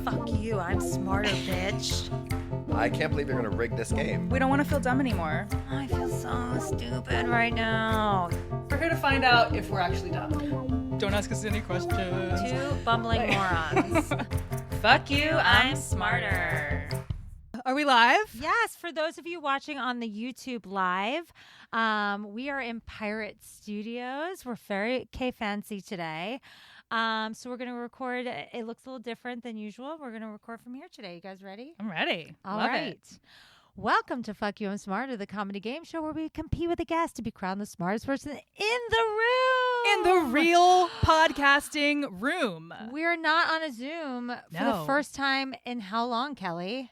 Fuck you, I'm smarter, bitch. I can't believe you're going to rig this game. We don't want to feel dumb anymore. I feel so stupid right now. We're here to find out if we're actually dumb. Don't ask us any questions. Two bumbling morons. Fuck you, I'm smarter. Are we live? Yes, for those of you watching on the YouTube live, we are in Pirate Studios. We're very K-fancy today. So we're going to record. It looks a little different than usual. We're going to record from here today. You guys ready? I'm ready. All Love right. it. Welcome to Fuck You, I'm Smarter, the comedy game show where we compete with a guest to be crowned the smartest person in the room. In the real podcasting room. We're not on a Zoom for the first time in how long, Kelly?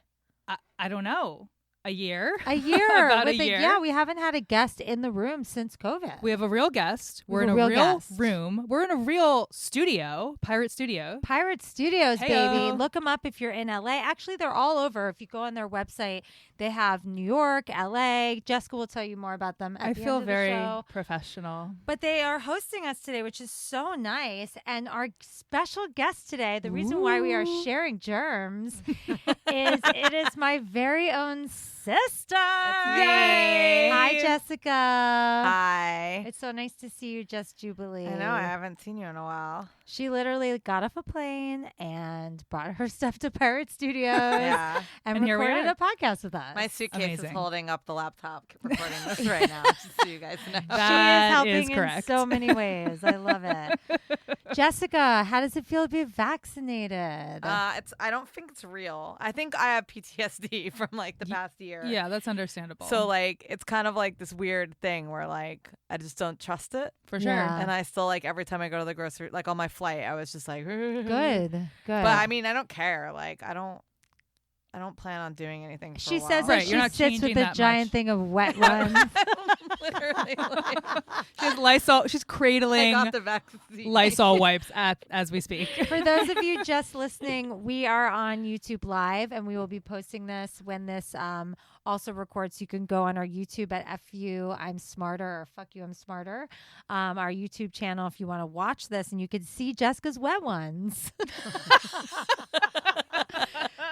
I don't know. A year? A year. About a year. Yeah, we haven't had a guest in the room since COVID. We have a real guest. We're in a real real guest. room. We're in a real studio, Pirate Studio. Pirate Studios, Hey-o. baby. Look them up if you're in LA. Actually, they're all over. If you go on their website, they have New York, LA. Jessica will tell you more about them at I the feel end of the very show. professional. But they are hosting us today, which is so nice. And our special guest today, the reason why we are sharing germs is it is my very own sister. Yay. Hi, Jessica. Hi. It's so nice to see you, Just Jubilee. I know, I haven't seen you in a while. She literally got off a plane and brought her stuff to Pirate Studios Yeah. and here we recorded are. a podcast with us. My suitcase Amazing. is holding up the laptop recording this right now, just so you guys know. She That is helping is in correct. so many ways. I love it. Jessica, how does it feel to be vaccinated? I don't think it's real. I think I have PTSD from like the past year. Yeah, that's understandable. So like it's kind of like this weird thing where like I just don't trust it. for sure. Yeah. And I still like every time I go to the grocery, like on my flight, I was just like, Good. But I mean, I don't care. Like I don't plan on doing anything. For She a while. says Right, that you're she not sits changing with a that giant much. thing of wet runs. Literally, like, She has Lysol. She's I cradling got the vaccine. Lysol wipes as we speak. For those of you just listening, we are on YouTube Live, and we will be posting this when this also records. You can go on our YouTube at FU I'm Smarter or Fuck You I'm Smarter, our YouTube channel if you want to watch this, and you can see Jessica's wet ones.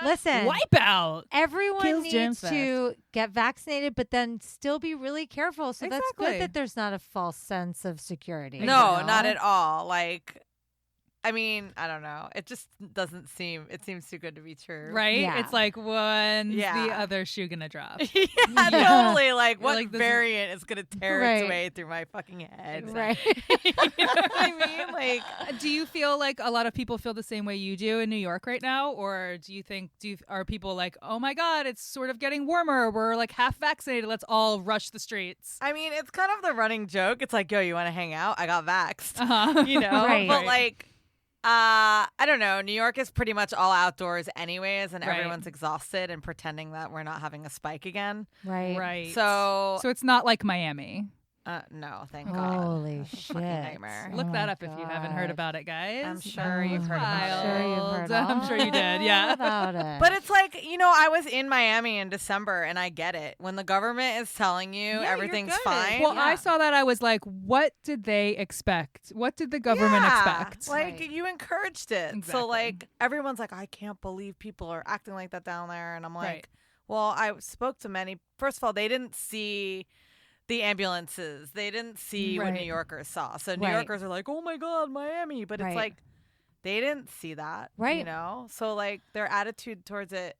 Listen, Wipeout. everyone Kills germs needs to get vaccinated, but then still be really careful. So that's Exactly. good that there's not a false sense of security. No, you know? not at all. Like, I mean, I don't know. It just doesn't seem. It seems too good to be true. Right? Yeah. It's like, when's Yeah. the other shoe going to drop? Yeah, Yeah. totally. Like, You're what like, this is- variant is gonna tear Right. its way through my fucking head? Right. You know what I mean? Like, Do you feel like a lot of people feel the same way you do in New York right now? Or do you think, are people like, oh my God, it's sort of getting warmer. We're like half vaccinated. Let's all rush the streets. I mean, it's kind of the running joke. It's like, yo, you want to hang out? I got vaxxed. Uh-huh. You know? Right. But like, I don't know. New York is pretty much all outdoors anyways, and Right. everyone's exhausted and pretending that we're not having a spike again. Right. Right. So, it's not like Miami. no, thank God. Holy That's a shit. fucking nightmare. Look Oh that my up if you haven't heard God. about it, guys. I'm sure you've heard about I'm sure you've heard I'm sure you did, yeah. all about it. But it's like, you know, I was in Miami in December, and I get it. When the government is telling you you're everything's good. fine. Well, I yeah. saw that. I was like, what did they expect? What did the government Yeah, expect? Like, Right. you encouraged it. Exactly. So, like, everyone's like, I can't believe people are acting like that down there. And I'm like, Right. well, I spoke to many. First of all, they didn't see the ambulances. They didn't see what Right. New Yorkers saw. So New Right. Yorkers are like, oh my God, Miami. But Right. it's like, they didn't see that. Right. You know? So, like, their attitude towards it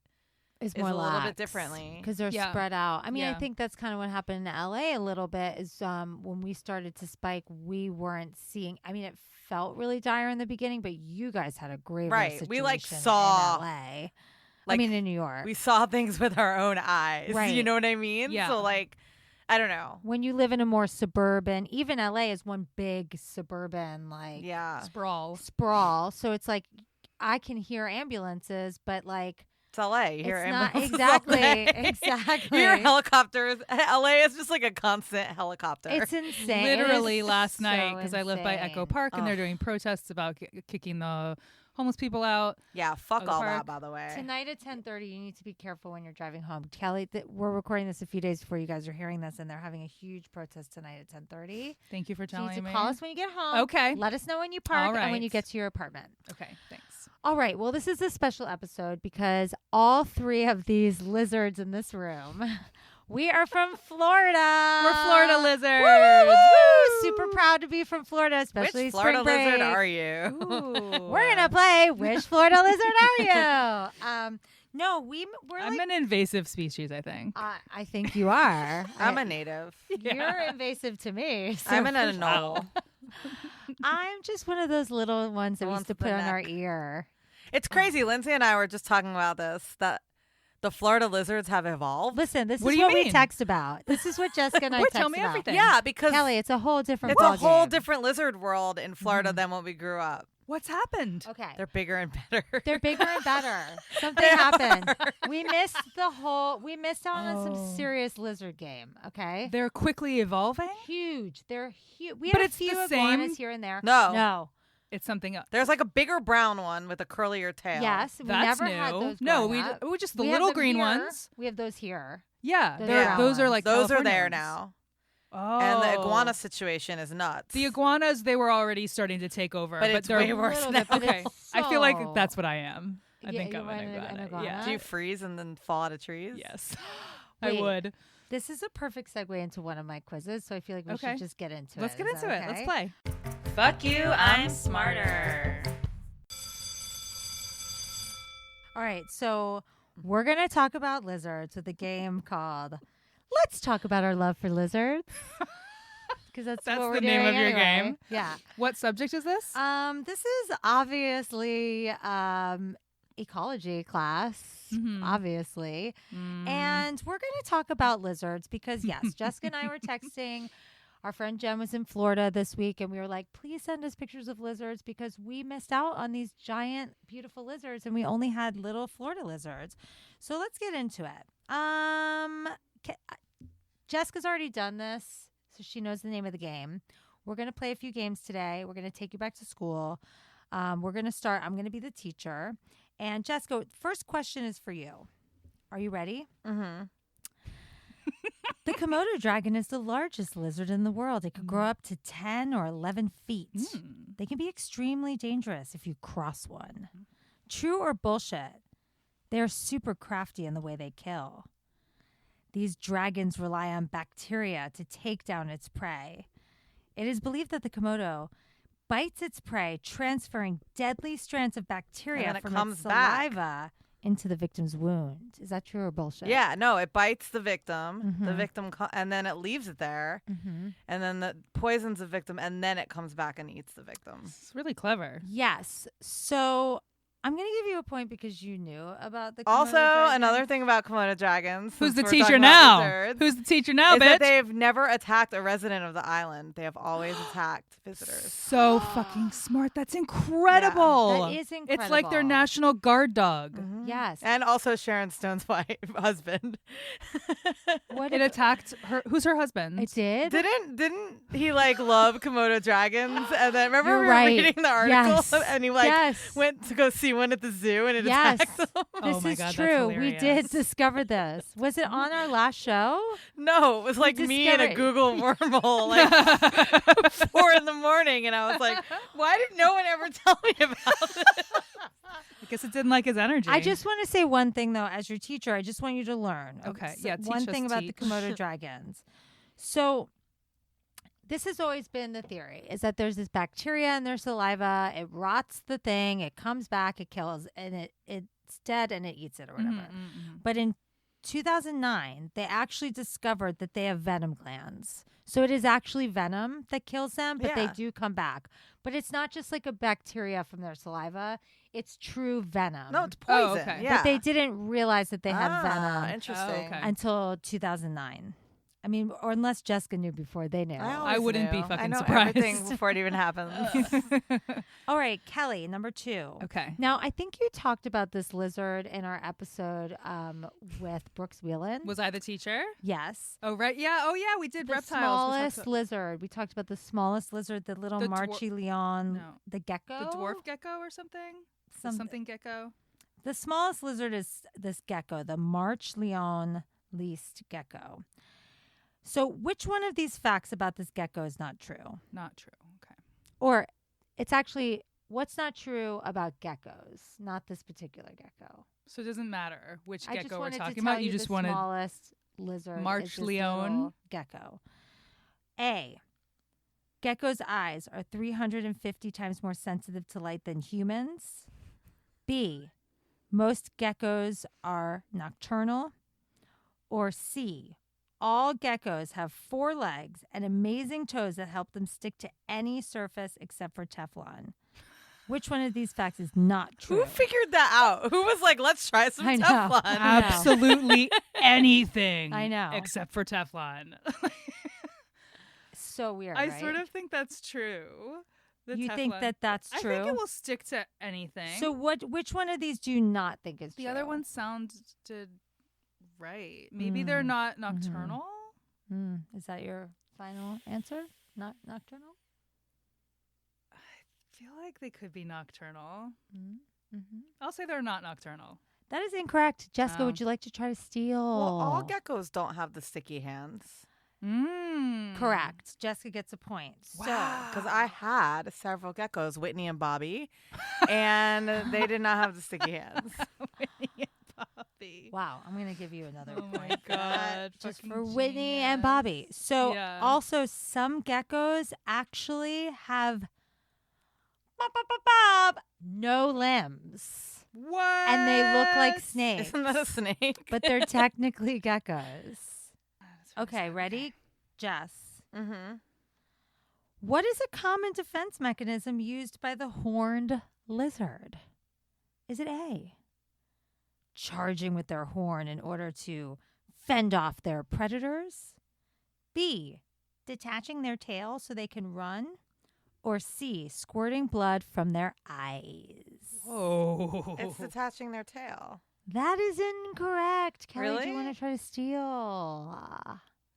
is is more a little bit differently. because they're Yeah. spread out. I mean, I Yeah. think that's kind of what happened in LA a little bit is when we started to spike, we weren't seeing. I mean, it felt really dire in the beginning, but you guys had a graver Right. situation We, like, in saw, LA. I like, mean, in New York. we saw things with our own eyes. Right. You know what I mean? Yeah. So, like, I don't know. when you live in a more suburban, even LA is one big suburban like Yeah. Sprawl. sprawl. So it's like I can hear ambulances, but like It's LA. You hear it's not ambulances all exactly day. exactly. You hear helicopters. LA is just like a constant helicopter. It's insane. Literally It is last so night, because I live by Echo insane. Park, and they're Ugh. doing protests about kicking the homeless people out. Yeah, fuck Of the all park. that, by the way. Tonight at 10:30, you need to be careful when you're driving home. Kelly, we're recording this a few days before you guys are hearing this, and they're having a huge protest tonight at 10:30. Thank you for So you need telling to me. call us when you get home. Okay. Let us know when you park All and when you right. get to your apartment. Okay, thanks. All right. Well, this is a special episode because all three of these lizards in this room, we are from Florida. We're Florida lizards. Woo! Woo! Super proud to be from Florida, especially Which Florida spring break. lizard are you? Ooh. We're gonna play Which Florida Lizard Are You? No, we're I'm like. an invasive species, I think. I think you are. I'm a native. You're invasive to me. So I'm an for anole. I'm just one of those little ones that The we ones used to with the put on our neck. ear. It's crazy. Lindsay and I were just talking about this, that the Florida lizards have evolved. Listen, this What is do you what we mean? text about. This is what Jessica and I What? text Tell me about. everything. Yeah, because Kelly, it's a whole different it's a whole ballgame. different lizard world in Florida Mhm. than when we grew up. What's happened? Okay. They're bigger and better. They're bigger and better. Something They happened. are. We missed out on Oh. some serious lizard game. Okay. They're quickly evolving? Huge. They're huge. We But have a it's the few same- iguanas here and there. No. No. It's something else. There's like a bigger brown one with a curlier tail. Yes. We That's never new. had those. No, growing up. we just the We have little them green here. ones. We have those here. Yeah, Those they're- brown those are ones. like Those are California there ones. now. Oh, And the iguana situation is nuts. The iguanas, they were already starting to take over, But it's they're way worse Little now. bit, but Okay, it's I feel like so- that's what I am. I Yeah, think you I'm want an an iguana. iguana? Yeah. Do you freeze and then fall out of trees? Yes, Wait. I would. This is a perfect segue into one of my quizzes, so I feel like we Okay. should just get into Let's it. get Is into that it. Let's okay? play. Fuck you, I'm smarter. All right, so we're going to talk about lizards with a game called Let's Talk About Our Love for Lizards. Because that's That's what we're the name doing of your anyway. game? Yeah. What subject is this? This is obviously ecology class, Mhm. obviously. Mm. And we're going to talk about lizards because, yes, Jessica and I were texting. Our friend Jen was in Florida this week, and we were like, please send us pictures of lizards because we missed out on these giant, beautiful lizards, and we only had little Florida lizards. So let's get into it. Jessica's already done this, so she knows the name of the game. We're going to play a few games today. We're going to take you back to school. We're going to start. I'm going to be the teacher. And Jessica, first question is for you. Are you ready? Mm-hmm. The Komodo dragon is the largest lizard in the world. It could grow up to 10 or 11 feet. Mm. They can be extremely dangerous if you cross one. True or bullshit? They're super crafty in the way they kill. These dragons rely on bacteria to take down its prey. It is believed that the Komodo bites its prey, transferring deadly strands of bacteria And then it from comes its back. saliva into the victim's wound. Is that true or bullshit? Yeah, no, it bites the victim. The Mhm. victim, and then it leaves it there, Mm-hmm. and then the poisons the victim, and then it comes back and eats the victim. It's really clever. Yes. So I'm going to give you a point because you knew about the Komodo Also, dragon. another thing about Komodo dragons. Who's since the we're teacher talking about now? lizards, Who's the teacher now, is that bitch? they've never attacked a resident of the island. They have always attacked visitors. So fucking smart. That's incredible. That is incredible. It's like their national guard dog. Mhm. Yes. And also Sharon Stone's husband. What It if- attacked her. Who's her husband? It did? Didn't he like love Komodo dragons? And then remember You're we were right. reading the article Yes. and he like yes. went to go see one at the zoo and it Yes. attacked him. Oh This my is God, that's true. We did hilarious. discover this. Was it on our last show? No, it was like me in a discovered- Google wormhole like 4 in the morning and I was like, why did no one ever tell me about it? I guess it didn't like his energy. I just want to say one thing, though, as your teacher. I just want you to learn. Okay, yeah, teach one us, thing about teach. the Komodo dragons. So, this has always been the theory: is that there's this bacteria in their saliva. It rots the thing. It comes back. It kills, and it's dead, and it eats it or whatever. But in 2009, they actually discovered that they have venom glands. So it is actually venom that kills them, but they Yeah. do come back. But it's not just like a bacteria from their saliva. It's true venom. No, it's Oh, poison. okay. Yeah. But they didn't realize that they had venom Interesting. Oh, okay. until 2009. I mean, or unless Jessica knew before they knew. always wouldn't be knew. I fucking know surprised. everything before it even happens. All right, Kelly, number 2. Okay. Now, I think you talked about this lizard in our episode with Brooks Wheelan. Was I the teacher? Yes. Oh, right. Yeah. Oh, yeah. We did The reptiles. smallest lizard. We talked about the smallest lizard, the little The Marchi Leon, No. the gecko. The dwarf gecko or something? Something gecko. The smallest lizard is this gecko, the March Leon least gecko. So which one of these facts about this gecko is not true? Not true. Okay. Or it's actually what's not true about geckos, not this particular gecko. So it doesn't matter which I just gecko we're wanted to talking tell about. You just the wanted smallest lizard March is this Leon? little gecko. A. Gecko's eyes are 350 times more sensitive to light than humans. B. Most geckos are nocturnal. Or C. All geckos have 4 legs and amazing toes that help them stick to any surface except for Teflon. Which one of these facts is not true? Who figured that out? Who was like, let's try some I know. Teflon? I know. absolutely anything. I know. Except for Teflon. So weird, I right? sort of think that's true. The You think Teflon. that that's true? I think it will stick to anything. So which one of these do you not think is the true? other one sounded right. Maybe they're not nocturnal. Is that your final answer? Not nocturnal? I feel like they could be nocturnal. Mm-hmm. I'll say they're not nocturnal. That is incorrect. Jessica, Oh. would you like to try to steal? Well, all geckos don't have the sticky hands. Correct. Jessica gets a point. Because I had several geckos, Whitney and Bobby, and they did not have the sticky hands. Whitney and Bobby. Wow, I'm going to give you another Oh point. my god. Just fucking for Whitney and genius. Bobby. So Yeah. also some geckos actually have no limbs. What? And they look like snakes. Isn't that a snake? But they're technically geckos. That's really Okay, sad. ready? Jess. Mm-hmm. What is a common defense mechanism used by the horned lizard? Is it A, charging with their horn in order to fend off their predators? B, detaching their tail so they can run? Or C, squirting blood from their eyes? Whoa. It's detaching their tail. That is incorrect. Kelly, do you Really? want to try to steal?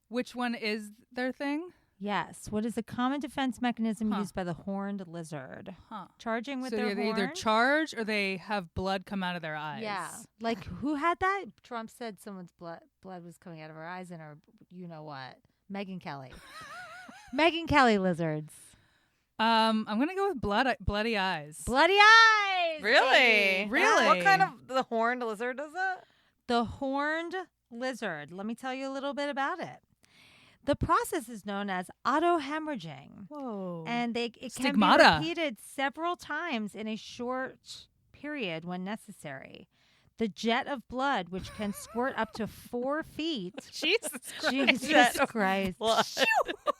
Which one is their thing? Yes. What is a common defense mechanism Huh. used by the horned lizard? Huh. Charging with So their they horn? either charge or they have blood come out of their eyes. Yeah. Like who had that? Trump said someone's blood was coming out of her eyes and her you know what? Megyn Kelly. Megyn Kelly lizards. I'm gonna go with bloody eyes. Bloody eyes. Really? baby. Really? What kind of the horned lizard is it? The horned lizard. Let me tell you a little bit about it. The process is known as autohemorrhaging. Whoa. And it can be Stigmata. repeated several times in a short period when necessary. The jet of blood, which can squirt up to 4 feet, Jesus Jesus Jet of Christ, blood.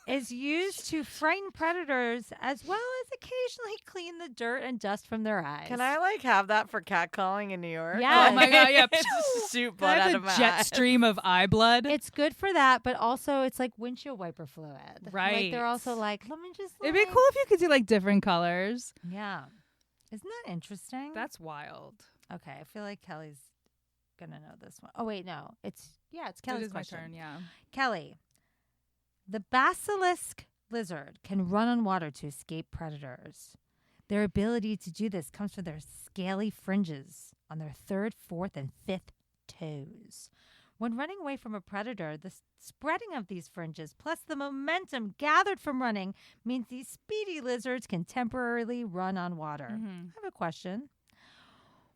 is used to frighten predators as well as occasionally clean the dirt and dust from their eyes. Can I like have that for catcalling in New York? Yes. Oh my God, yeah. Just shoot Can I blood out have of a my jet eye. stream of eye blood. It's good for that, but also it's like windshield wiper fluid. Like Right. they're also like, let me just. It'd be like- cool if you could do like different colors. Yeah. Isn't that interesting? That's wild. Okay, I feel like Kelly's gonna know this one. Oh wait, no, it's It Kelly's is my question. turn, yeah. Kelly, the basilisk lizard can run on water to escape predators. Their ability to do this comes from their scaly fringes on their 3rd, 4th, and 5th toes. When running away from a predator, the spreading of these fringes plus the momentum gathered from running means these speedy lizards can temporarily run on water. Mhm. I have a question.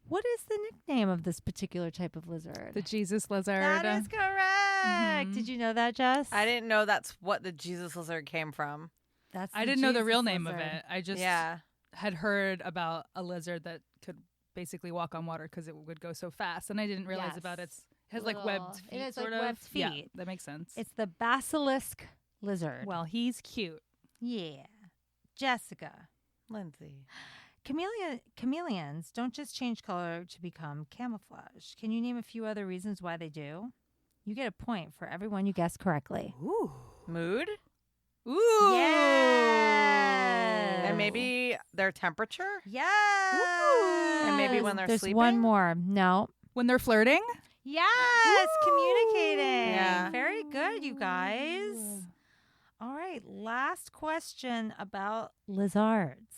What is the nickname of this particular type of lizard? The Jesus lizard. That is correct. Mhm. Did you know that, Jess? I didn't know that's what the Jesus lizard came from. That's I didn't know the real Jesus name of lizard. it. I just Yeah. had heard about a lizard that could basically walk on water because it would go so fast, and I didn't realize about Yes. it has like Little- webbed it feet. has, like, sort of. webbed Yeah, feet. that makes sense. It's the basilisk lizard. Well, he's cute. Yeah. Jessica. Lindsay. Chameleons don't just change color to become camouflage. Can you name a few other reasons why they do? You get a point for everyone you guessed correctly. Ooh. Mood? Ooh. Yes. And maybe their temperature? Yes. And maybe when they're There's sleeping? one more. No. When they're flirting. Yes, communicating. Yeah. Very good, you guys. All right, last question about lizards.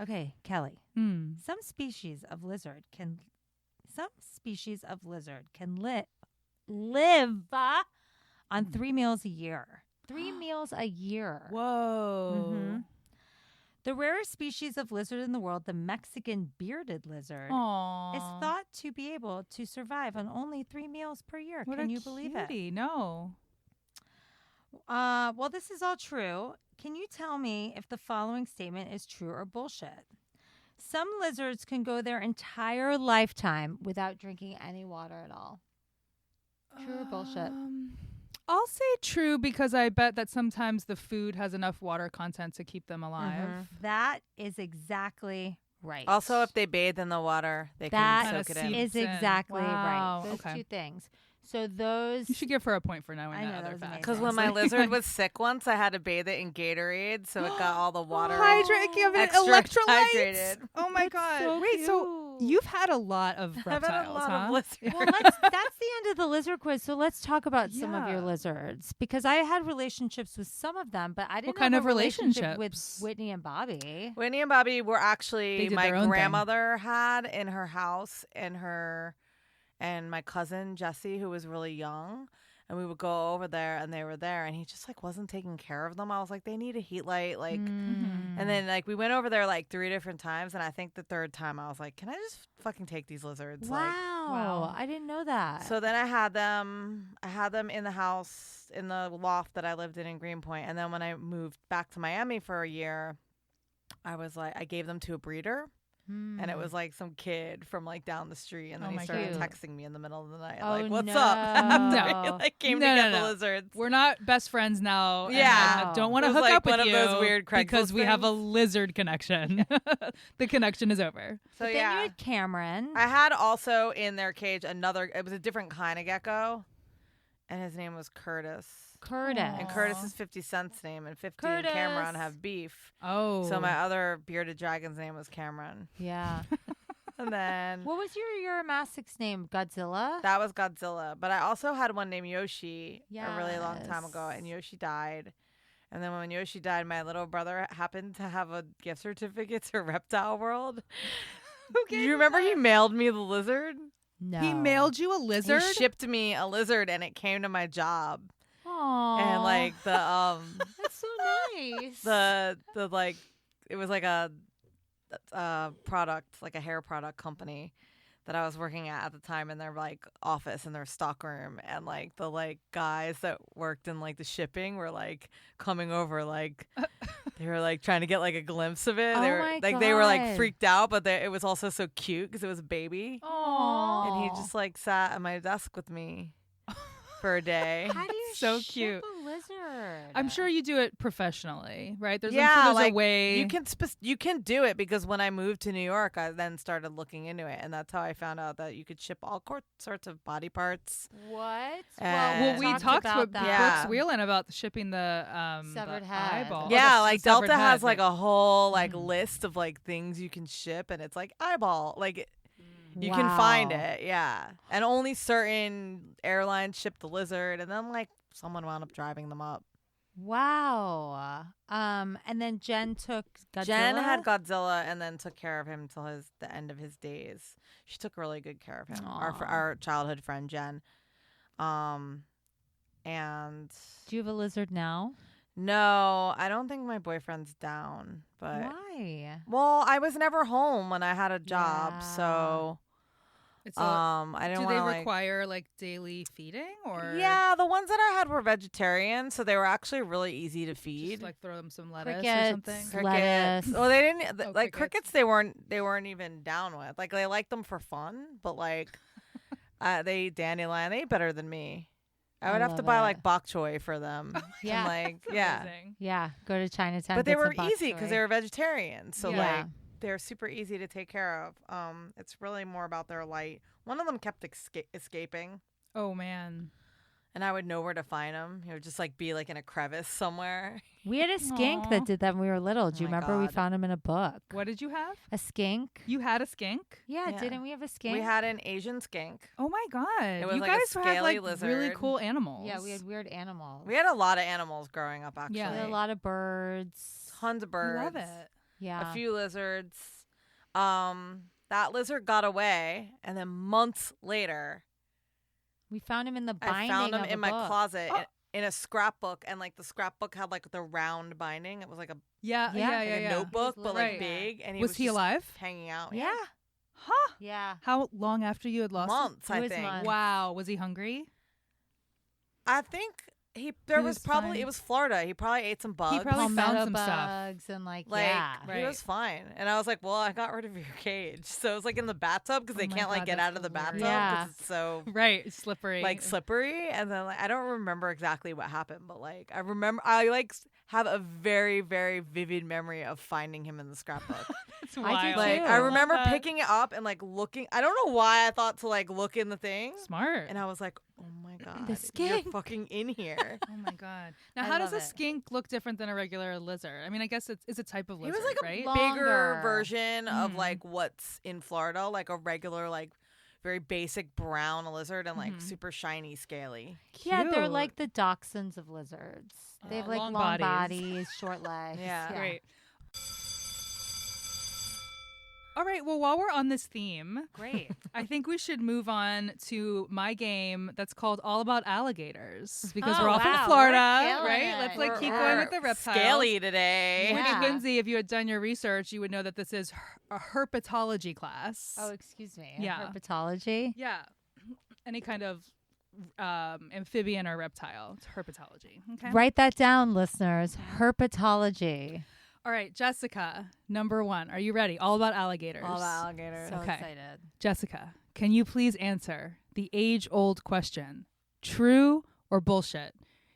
Okay, Kelly. Hmm. Some species of lizard can live on 3 meals a year. 3 meals a year. Whoa. Mm-hmm. The rarest species of lizard in the world, the Mexican bearded lizard, Aww. is thought to be able to survive on only 3 meals per year. What Can a you believe it? cutie. No. Well, this is all true. Can you tell me if the following statement is true or bullshit? Some lizards can go their entire lifetime without drinking any water at all. True or bullshit? I'll say true because I bet that sometimes the food has enough water content to keep them alive. That is exactly right. Also, if they bathe in the water, they That can soak it in. is seeps in. exactly Wow, right. Those okay. 2 things. So those. You should give her a point for knowing I know, that that other was fact. amazing. Because when my lizard was sick once, I had to bathe it in Gatorade, so it got all the water. Hydrate, give it extra electrolytes. hydrated. Oh my That's god! so Wait, so cute. you've had a lot of reptiles, I've had a lot huh? of lizards. Well, that's the end of the lizard quiz. So let's talk about some of your Yeah. lizards because I had relationships with some of them, but I didn't What kind have of a relationship relationships? with Whitney and Bobby. Whitney and Bobby were They actually did my their own thing. grandmother had in her house, and my cousin Jesse, who was really young. And we would go over there, and they were there, and he just like wasn't taking care of them. I was like, they need a heat light, like. Mm-hmm. And then like we went over there like 3 different times, and I think the 3rd time I was like, can I just fucking take these lizards? Wow. Like, Wow. I didn't know that. so then I had them in the house in the loft that I lived in Greenpoint, and then when I moved back to Miami for a year, I was like, I gave them to a breeder. And it was like some kid from like down the street, and then Oh he my started God. texting me in the middle of the night, Oh, like, "What's no. up?" After he, No. like came No, to no, get the no. lizards. We're not best friends now. and Yeah. I don't want It to was hook like up with one of you those weird because Craigslist we have a things. lizard connection. The connection is over. So But then you yeah, had Cameron. I had also in their cage another. It was a different kind of gecko, and his name was Curtis. Curtis. And Curtis is 50 Cent's name, and 50 Curtis. and Cameron have beef. Oh. So my other bearded dragon's name was Cameron. Yeah. And then What was your Uromastix name? Godzilla? that was Godzilla. But I also had one named Yoshi a really long time ago, Yes. and Yoshi died. And then when Yoshi died, my little brother happened to have a gift certificate to Reptile World. Do you remember he mailed me the lizard? No. He mailed you a lizard? He shipped me a lizard, and it came to my job. Aww. And like the That's so nice. the like it was like a product, like a hair product company that I was working at the time in their like office in their stock room, and like the like guys that worked in like the shipping were like coming over, like they were like trying to get like a glimpse of it. Oh They were my like they were like God. freaked out, but it was also so cute because it was a baby, Aww. and he just like sat at my desk with me for a day. How do you So ship cute. a lizard? I'm sure you do it professionally, right? I'm Yeah, sure there's like, a way. You can do it because when I moved to New York, I then started looking into it, and that's how I found out that you could ship all sorts of body parts. What? Well, we talked about with that. Yeah. Brooks Wheelan about shipping the Severed the head. eyeball. Yeah, the like severed Delta has head, like right. a whole like Mhm. list of like things you can ship, and it's like eyeball, like you can find Wow. it, yeah. And only certain airlines ship the lizard, and then like someone wound up driving them up. Wow. And then Jen took Godzilla. Jen had Godzilla and then took care of him till the end of his days. She took really good care of him. Aw. Our childhood friend Jen. And Do you have a lizard now? no, I don't think my boyfriend's down. But Why? well, I was never home when I had a job, Yeah. so It's I didn't do want they to require like daily feeding or Yeah, the ones that I had were vegetarian, so they were actually really easy to feed. just like throw them some lettuce or Crickets. something? Lettuce. Well, they didn't Oh, like crickets. crickets. They weren't even down with. Like they liked them for fun, but like they ate dandelion. They ate better than me. I would have to love buy it. like bok choy for them. Yeah. And, like yeah, Amazing. Yeah. Go to Chinatown. but they get some were bok easy choy. because they were vegetarian. So Yeah. like they're super easy to take care of. It's really more about their light. One of them kept escaping. Oh man. And I would know where to find him. He would just like be like in a crevice somewhere. We had a skink Aw. that did that when we were little. Do you Oh my remember? We God. found him in a book. What did you have? A skink. You had a skink? Yeah, Yeah. didn't we have a skink? We had an Asian skink. Oh my god. It was you like a guys had scaly like really lizard. cool animals. Yeah, we had weird animals. We had a lot of animals growing up. Actually, Yeah. We had a lot of birds. tons of I birds. love it. Yeah. a few lizards. That lizard got away, and then months later, We found him in the I binding found him of in a my book. closet in a scrapbook, and like the scrapbook had like the round binding. It was like a, Yeah, Yeah. yeah, like yeah, a yeah. notebook, but like Right. big. And he Was was he just alive? hanging out. Yeah. Huh? Yeah. How long after you had lost him? Months, It I was think. months. Wow. Was he hungry? I think there He was was probably fine. it was Florida. He probably ate some bugs. probably found Palmetto some stuff. bugs and like yeah. He was fine, and I was like, "Well, I got rid of your cage." So it was like in the bathtub because Oh they my can't like God, get that's out of the bathtub hilarious. because Yeah. it's so Right. Slippery. like slippery. And then like I don't remember exactly what happened, but like I like have a very very vivid memory of finding him in the scrapbook. It's I do wild. Like too. I Love remember that. picking it up and like looking. I don't know why I thought to like look in the thing, Smart. and I was like, "Oh my god, The you're skink." fucking in here." Oh my god! Now, I how does love a it. skink look different than a regular lizard? I mean, I guess it's a type of He lizard, was like a right? bigger Longer. version of Mhm. like what's in Florida, like a regular, like very basic brown lizard and like Mhm. super shiny, scaly. Yeah, they're Cute. like the dachshunds of lizards. They have like long long, bodies. bodies, short legs. Yeah. Great. All right. Well, while we're on this theme, Great. I think we should move on to my game that's called All About Alligators because Oh, we're all from wow, Florida, we're killing right? it. Let's like We're- keep going with we're the reptiles. Scaly today. Which, Yeah. Lindsay, if you had done your research, you would know that this is a herpetology class. Oh, excuse me. Yeah. Herpetology. Yeah. Any kind of amphibian or reptile. It's herpetology. Okay. Write that down, listeners. Herpetology. All right, Jessica, number 1. Are you ready? All about alligators. All about alligators. So Okay. excited. Jessica, can you please answer the age-old question? True or bullshit?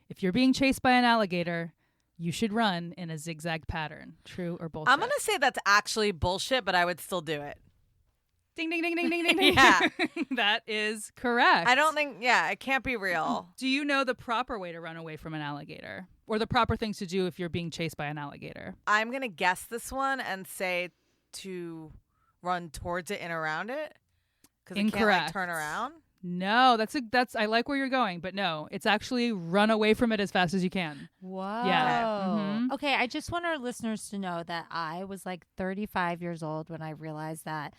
If you're being chased by an alligator, you should run in a zigzag pattern. True or bullshit? I'm gonna say that's actually bullshit, but I would still do it. Ding, ding, ding, ding, ding, ding, ding. Yeah. That is correct. I don't think. Yeah, it can't be real. Do you know the proper way to run away from an alligator? Or the proper things to do if you're being chased by an alligator? I'm gonna guess this one and say to run towards it and around it because it can't like Incorrect. turn around. No, that's I like where you're going, but no, it's actually run away from it as fast as you can. Whoa. Mhm. Okay, I just want our listeners to know that I was like 35 years old when I realized that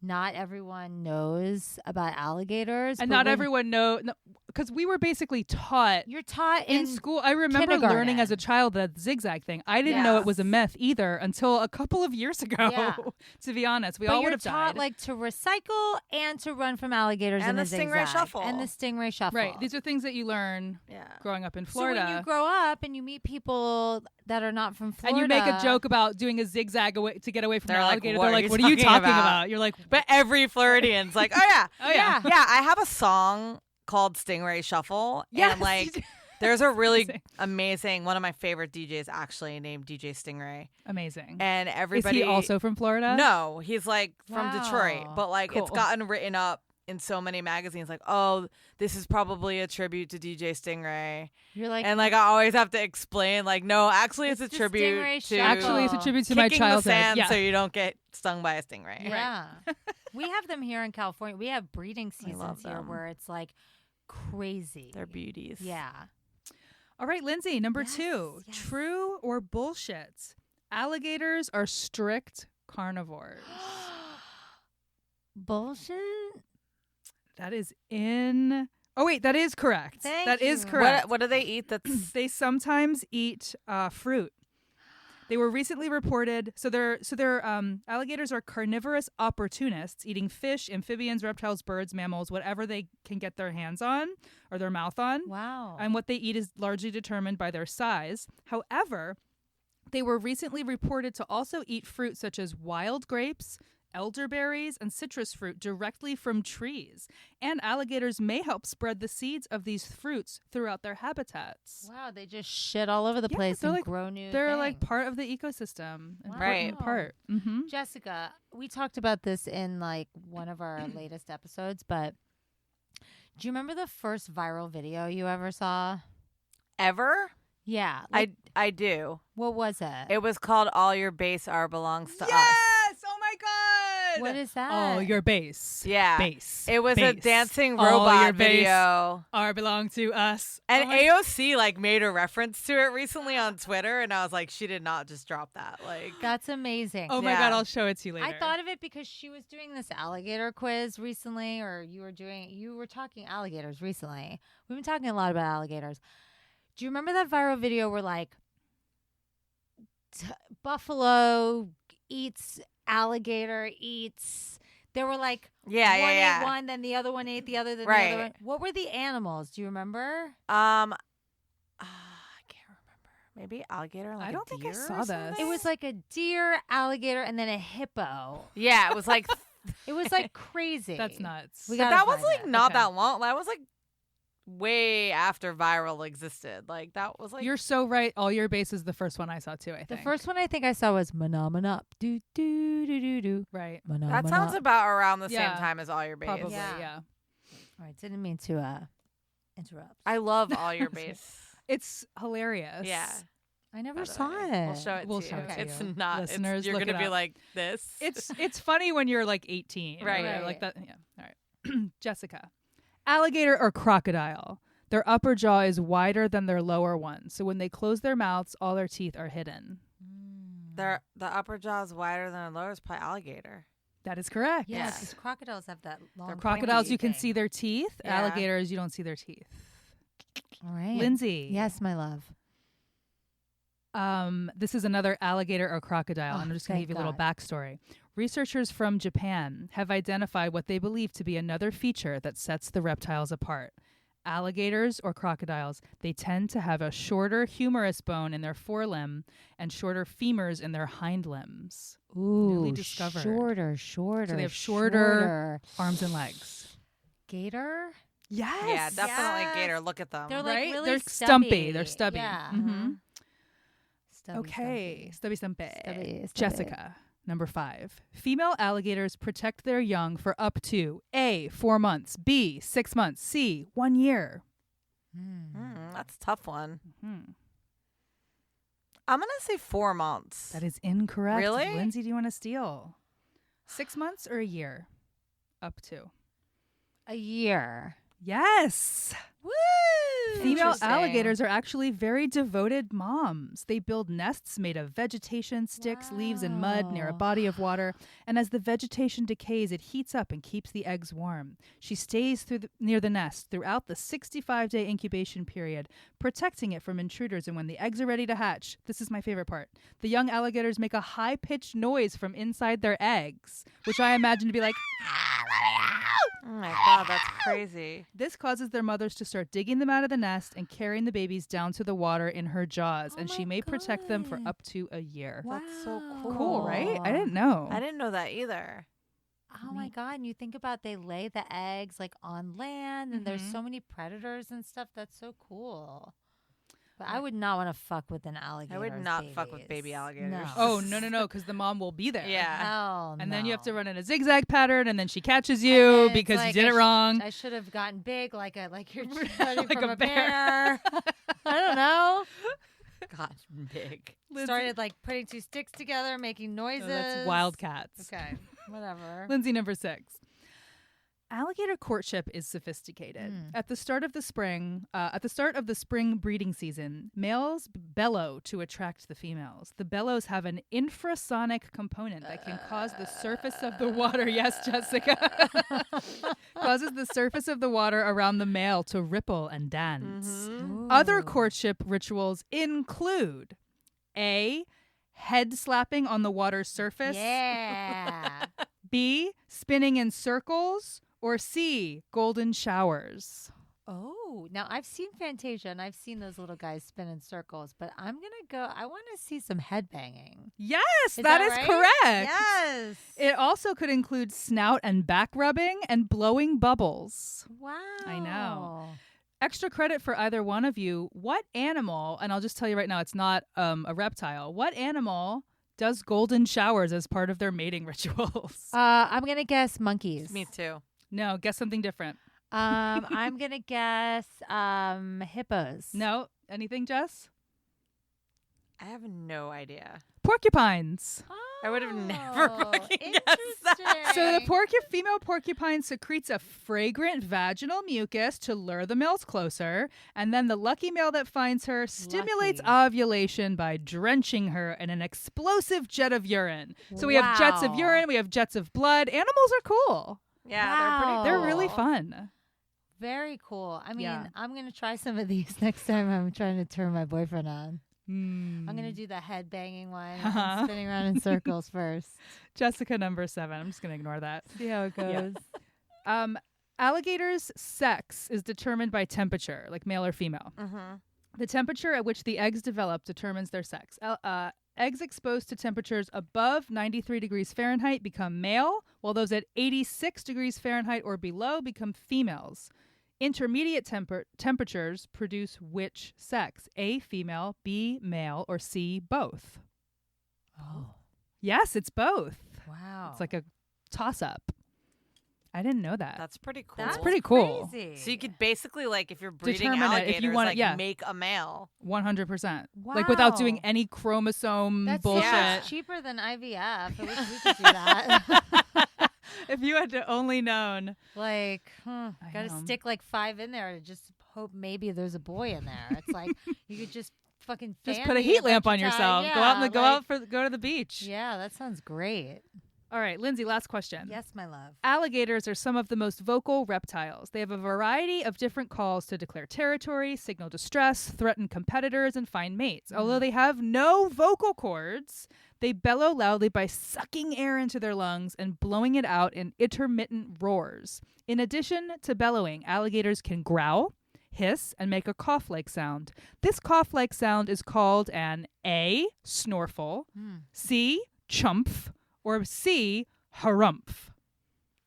not everyone knows about alligators. And but not when everyone know because we were basically taught You're taught in school. I remember kindergarten. learning as a child that zigzag thing. I didn't know it was a Yes. myth either until a couple of years ago. Yeah. To be honest, we but all you're would have taught died. like to recycle and to run from alligators And in the a stingray zigzag. shuffle. And the stingray shuffle. Right. These are things that you learn Yeah. growing up in so Florida. when you grow up and you meet people that are not from Florida, and you make a joke about doing a zigzag away to get away from They're an like, alligator. "What They're are like, you "What are you talking talking about?" about?" You're like, But every Floridian's like, "Oh yeah, "Oh yeah, yeah." I have a song called Stingray Shuffle, Yes, and you like do. there's a really Amazing. amazing one of my favorite DJs actually named DJ Stingray, amazing." and Is everybody he also from Florida? No, he's like from Detroit, Wow. but like it's Cool. gotten written up in so many magazines like, "Oh, this is probably a tribute to DJ Stingray." You're like, And like I always have to explain like, "No, actually it's a It's the tribute Stingray to Shuffle. Actually, it's a tribute to my kicking the childhood. sand Yeah. so you don't get stung by a stingray." yeah. We have them here in California. We have breeding I love seasons here them. where it's like crazy. They're beauties. Yeah. All right, Lindsay, number Yes, 2. yes. True or bullshit? Alligators are strict carnivores. Bullshit. That is in. Oh wait, that is correct. Thank That is you. correct. What do they eat that's They sometimes eat fruit. They were recently reported. So they're alligators are carnivorous opportunists, eating fish, amphibians, reptiles, birds, mammals, whatever they can get their hands on or their mouth on. Wow. And what they eat is largely determined by their size. However, they were recently reported to also eat fruit such as wild grapes, elderberries, and citrus fruit directly from trees. And alligators may help spread the seeds of these fruits throughout their habitats. Wow, they just shit all over the Yeah, place they're and like- grow new They're like things. part of the ecosystem. Important Right. part. Mm-hmm. Jessica, we talked about this in like one of our latest episodes, but do you remember the first viral video you ever saw? ever? Yeah. Like, I do. what was it? It was called "All Your Base Are Belongs to Us." Yes! Oh my What is that? All your base. Yeah. Base. It was a base. dancing All robot your base video. are belong to us. And Oh my- AOC like made a reference to it recently on Twitter, and I was like, she did not just drop that. Like, That's amazing. Oh my Yeah. God, I'll show it to you later. I thought of it because she was doing this alligator quiz recently, or you were talking alligators recently. We've been talking a lot about alligators. Do you remember that viral video where like buffalo eats alligator eats? There were like yeah, one yeah. ate one, then the other one ate the other, then the Right. other one. What were the animals? Do you remember? I can't remember. Maybe alligator. Like I a don't think I deer saw or this. something? It was like a deer, alligator, and then a hippo. Yeah, it was like. It was like crazy. That's nuts. We But gotta that was find like it. not Okay. that long. That was like way after viral existed. Like that was like. You're so right. All your base is the first one I saw too, I think. The first one I think I saw was Manamana. Do do do do do. Right. that sounds about around the Yeah. same time as All Your Base. Probably, Yeah. yeah. All right, didn't mean to interrupt. I love All Your Base. It's hilarious. Yeah. I never by the saw way. it. We'll show it We'll to show you. it to It's you. not. Listeners, you're look gonna it be up. like this. It's funny when you're like 18. Right. Or, Right. Like that. Yeah. All right. Jessica. Alligator or crocodile? Their upper jaw is wider than their lower one. So when they close their mouths, all their teeth are hidden. the upper jaw is wider than the lower. Is probably alligator. That is correct. Yeah, Yeah. because crocodiles have that long. They're Crocodiles, pointy you can thing. see their teeth. Yeah. Alligators, you don't see their teeth. All right. Lindsay. Yes, my love. This is another alligator or crocodile. Oh, I'm just going to thank give you a little God. backstory. Researchers from Japan have identified what they believe to be another feature that sets the reptiles apart. Alligators or crocodiles, they tend to have a shorter humerus bone in their forelimb and shorter femurs in their hind limbs. Ooh, Newly discovered. shorter. So they have shorter arms and legs. Gator. Yes. Yeah, definitely Yes. gator. Look at them. They're like Right? really They're stubby. stumpy. They're stubby. Yeah. Mhm. Stubby, Okay. Stubby. Stubby. Jessica, number 5. Female alligators protect their young for up to A, 4 months, B, 6 months, C, 1 year. That's a tough one. Hmm. I'm gonna say 4 months. That is incorrect. Really? Lindsay, do you want to steal? 6 months or a year? Up to. A year. Yes. Woo! Female Interesting. alligators are actually very devoted moms. They build nests made of vegetation, sticks, leaves, and mud near a Wow. body of water. And as the vegetation decays, it heats up and keeps the eggs warm. She stays near the nest throughout the 65-day incubation period, protecting it from intruders. And when the eggs are ready to hatch, this is my favorite part, the young alligators make a high-pitched noise from inside their eggs, which I imagine to be like, Oh my god, that's crazy. this causes their mothers to start digging them out of the nest and carrying the babies down to the water in her jaws, Oh and she my may protect them for God. up to a year. That's so Cool, right? I didn't know. I didn't know that either. Oh my God. And you think about they lay the eggs like on land and there's Mhm. so many predators and stuff. That's so cool. But I would not want to fuck with an alligator. I would not fuck with baby alligators. No. Oh, no, because the mom will be there. Yeah. Hell And then you have to no. run in a zigzag pattern, and then she catches And you then it's because like you did it wrong. I should have gotten big like you're Like from a a bear. bear. I don't know. God, big. Started like putting two sticks together, making noises. No, that's wildcats. Okay, whatever. Lindsay, number 6. Alligator courtship is sophisticated. At the start of the spring breeding season, males bellow to attract the females. The bellows have an infrasonic component that can cause the surface of the water. Yes, Jessica. Causes the surface of the water around the male to ripple and dance. Other courtship rituals include A, head slapping on the water's surface. Yeah. B, spinning in circles. Or C, golden showers. Oh, now I've seen Fantasia and I've seen those little guys spin in circles, but I'm going to go, I want to see some head banging. Yes, Is that that is right? correct. Yes. It also could include snout and back rubbing and blowing bubbles. Wow. I know. Extra credit for either one of you. What animal, and I'll just tell you right now, it's not a reptile. What animal does golden showers as part of their mating rituals? I'm going to guess monkeys. Me too. No, guess something different. I'm going to guess hippos. No, anything, Jess? I have no idea. Porcupines. Oh. I would have never fucking guessed that. So the female porcupine secretes a fragrant vaginal mucus to lure the males closer, and then the lucky male that finds her stimulates ovulation by drenching her in an explosive jet of urine. So we have jets of urine, we have jets of blood. Animals are cool. Yeah, they're pretty cool. They're really fun. Very cool. I mean, I'm going to try some of these next time I'm trying to turn my boyfriend on. I'm going to do the head banging one and spinning around in circles first. Jessica number 7. I'm just going to ignore that. See how it goes. Alligators' sex is determined by temperature, like male or female. The temperature at which the eggs develop determines their sex. Eggs exposed to temperatures above 93 degrees Fahrenheit become male, while those at 86 degrees Fahrenheit or below become females. Intermediate temperatures produce which sex? A, female, B, male, or C, both? Oh. Yes, it's both. Wow. It's like a toss-up. I didn't know that. That's pretty cool. That's pretty cool. Crazy. So you could basically, like, if you're breeding Determine it alligators, if you want make a male. 100%. Like without doing any chromosome bullshit. That's cheaper than IVF. I wish we could do that. If you had to only known. Like, gotta stick like 5 in there to just hope maybe there's a boy in there. It's like you could just fucking just put a heat lamp on yourself. Yeah, go to the beach. Yeah, that sounds great. All right, Lindsay, last question. Yes, my love. Alligators are some of the most vocal reptiles. They have a variety of different calls to declare territory, signal distress, threaten competitors, and find mates. Although they have no vocal cords, they bellow loudly by sucking air into their lungs and blowing it out in intermittent roars. In addition to bellowing, alligators can growl, hiss, and make a cough-like sound. This cough-like sound is called an A, snorfle, C, chumph, or C, harumph.